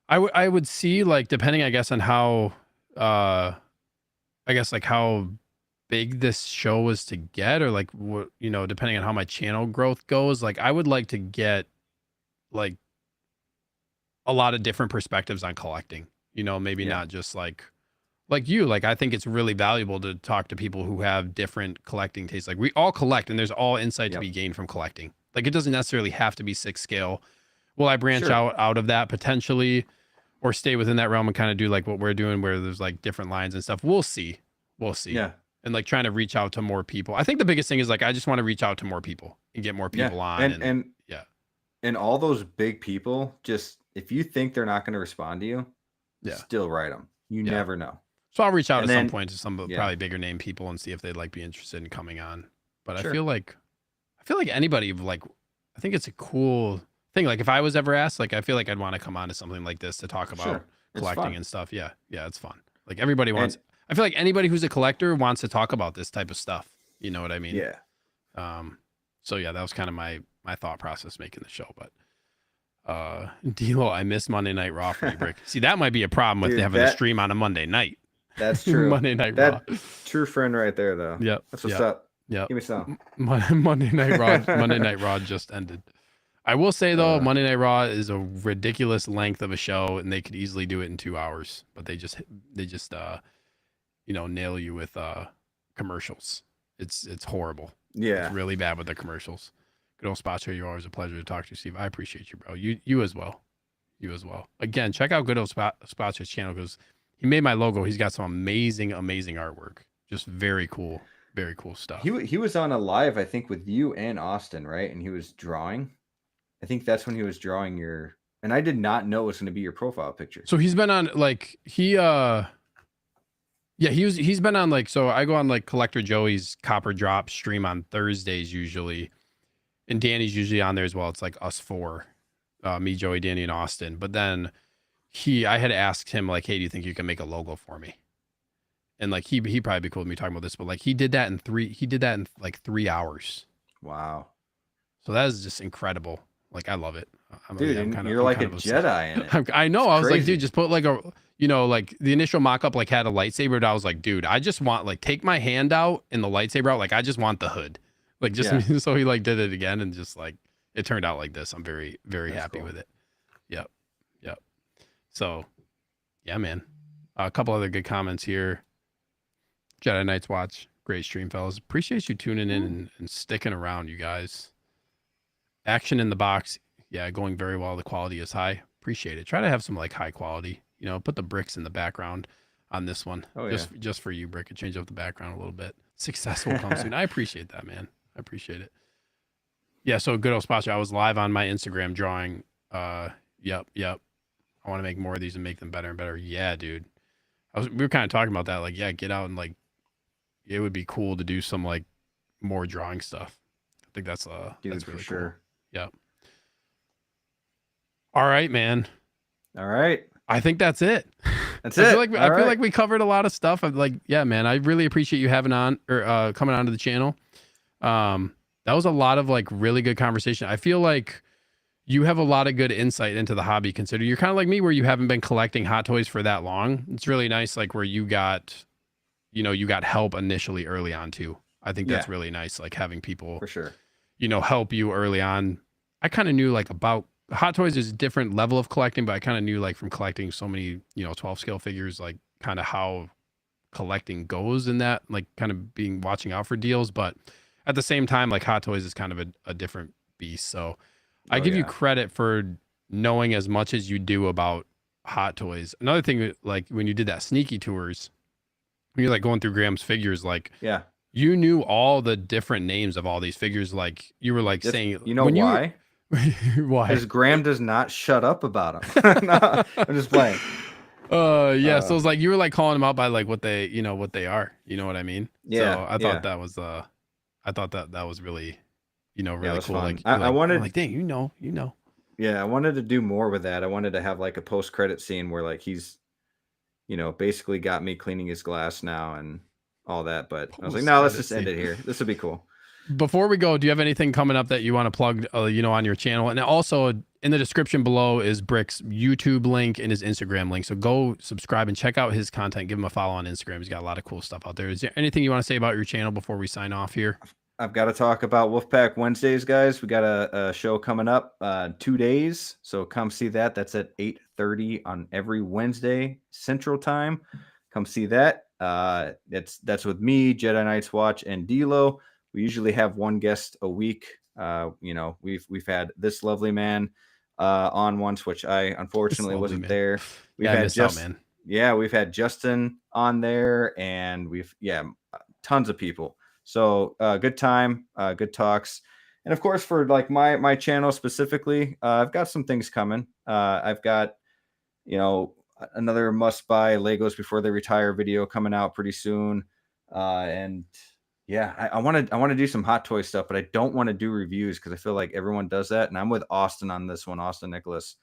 I would see, like, depending, I guess, on how, I guess, like how big this show was to get, or like what, depending on how my channel growth goes, like I would like to get like a lot of different perspectives on collecting, maybe not just like you, like, I think it's really valuable to talk to people who have different collecting tastes. Like we all collect and there's all insight to be gained from collecting. Like it doesn't necessarily have to be 6 scale. Will I branch out of that potentially, or stay within that realm and kind of do like what we're doing where there's like different lines and stuff? We'll see. Yeah. And like trying to reach out to more people. I think the biggest thing is like, I just want to reach out to more people and get more people on. And all those big people, just, if you think they're not going to respond to you, still write them. You never know. So I'll reach out at some point to some probably bigger name people and see if they'd like be interested in coming on. But I feel like anybody, like, I think it's a cool thing. Like if I was ever asked, like, I feel like I'd want to come on to something like this to talk about collecting and stuff. Yeah, it's fun. Like everybody wants. I feel like anybody who's a collector wants to talk about this type of stuff. You know what I mean? Yeah. So yeah, that was kind of my thought process making the show. But D'Lo, I miss Monday Night Raw for you, Brick. See, that might be a problem with having a stream on a Monday night. That's true. Monday Night Raw. True friend right there, though. Yep. That's what's up. Yep. Give me some. Monday Night Raw. Monday Night Raw just ended. I will say though, Monday Night Raw is a ridiculous length of a show, and they could easily do it in 2 hours. But they just nail you with commercials. It's horrible. Yeah. It's really bad with the commercials. Good old Spots here. You're always a pleasure to talk to you, Steve. I appreciate you, bro. You as well. You as well. Again, check out Good Old Spots' channel because he made my logo. He's got some amazing artwork. Just very cool stuff. He was on a live, I think, with you and Austin, right? And he was drawing. I think that's when he was drawing your. And I did not know it was going to be your profile picture. So he's been on like he's been on like, so I go on like Collector Joey's Copper Drop stream on Thursdays usually, and Danny's usually on there as well. It's like us 4, me, Joey, Danny, and Austin. But then I had asked him like, hey, do you think you can make a logo for me? And like he probably be cool with me talking about this, but like he did that in like 3 hours. Wow. So that is just incredible. Like I love it. Dude, you're like a Jedi in it. I know. I was like, dude, just put like a, like the initial mock-up like had a lightsaber, but I was like, dude, I just want like take my hand out and the lightsaber out. Like I just want the hood. Like just so he like did it again and just like it turned out like this. I'm very, very happy with it. Yep. So yeah, man. A couple other good comments here. Jedi Knights Watch. Great stream, fellas. Appreciate you tuning in and sticking around, you guys. Action in the box. Yeah, going very well. The quality is high. Appreciate it. Try to have some like high quality. Put the bricks in the background on this one. Just for you, Brick. And change up the background a little bit. Success will come soon. I appreciate that, man. I appreciate it. Yeah, so Good Old Spots. I was live on my Instagram drawing. Yep. I want to make more of these and make them better and better. Yeah, dude. We were kind of talking about that. Like, yeah, get out and like, it would be cool to do some like more drawing stuff. I think that's really for sure. Cool. Yep. All right, man. All right. I think that's it. That's it. I feel like we covered a lot of stuff. I'm like, yeah, man, I really appreciate you having on or coming onto the channel. That was a lot of like really good conversation. I feel like you have a lot of good insight into the hobby. Consider you're kind of like me where you haven't been collecting hot toys for that long. It's really nice. Like where you got help initially early on too. I think that's really nice. Like having people for sure, help you early on. I kind of knew like about hot toys is a different level of collecting, but I kind of knew like from collecting so many, 12 scale figures, like kind of how collecting goes in that, like kind of watching out for deals. But at the same time, like hot toys is kind of a different beast. So I give you credit for knowing as much as you do about hot toys. Another thing, like when you did that sneaky tours, when you're like going through Graham's figures, like, you knew all the different names of all these figures. Like you were like saying, why? Why? Because Graham does not shut up about them. No, I'm just playing. Yeah. So it's like you were like calling them out by like what they, what they are. You know what I mean? Yeah. So I thought that was I thought that was really, really cool. Fun. Like I wanted, like, dang, you know. Yeah, I wanted to do more with that. I wanted to have like a post-credit scene where like he's, basically got me cleaning his glass now and all that. But I was like, no, let's just end it here. This would be cool. Before we go, do you have anything coming up that you want to plug, on your channel? And also in the description below is Brick's YouTube link and his Instagram link. So go subscribe and check out his content. Give him a follow on Instagram. He's got a lot of cool stuff out there. Is there anything you want to say about your channel before we sign off here? I've got to talk about Wolfpack Wednesdays, guys. We got a show coming up 2 days. So come see that. That's at 8:30 on every Wednesday Central Time. Come see that. That's with me, Jedi Knights Watch, and D'Lo. We usually have one guest a week. We've had this lovely man on once, which I unfortunately wasn't there. We've had we've had Justin on there, and we've tons of people. So good time, good talks. And of course, for like my channel specifically, I've got some things coming. I've got, another must buy Legos before they retire video coming out pretty soon. And yeah, I want to do some Hot Toy stuff, but I don't want to do reviews because I feel like everyone does that. And I'm with Austin on this one, Austin Nicholas.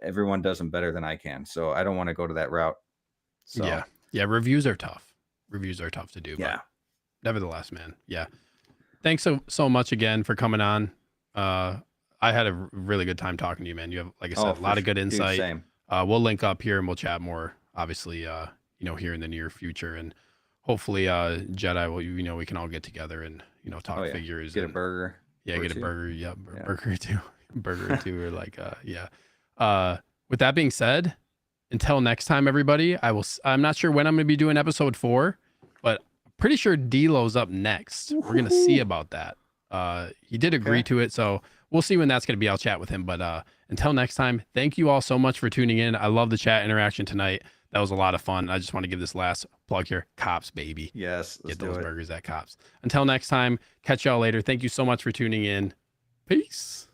Everyone does them better than I can. So I don't want to go to that route. So yeah, reviews are tough. Reviews are tough to do. Yeah. Nevertheless, man. Yeah. Thanks so much again for coming on. I had a really good time talking to you, man. You have, like I said, a lot of good insight. Dude, same. We'll link up here and we'll chat more, obviously, here in the near future. And hopefully, Jedi will, we can all get together and, talk figures. Get a burger. Yeah, get two. a burger. Yeah, burger or two. Burger or two, or like, with that being said, until next time, everybody, I'm not sure when I'm going to be doing episode 4, but pretty sure D'Lo's up next. We're going to see about that. He did agree to it, so we'll see when that's going to be. I'll chat with him. But until next time, thank you all so much for tuning in. I love the chat interaction tonight. That was a lot of fun. I just want to give this last plug here. Cops, baby. Yes. Get those burgers at Cops. Until next time, catch y'all later. Thank you so much for tuning in. Peace.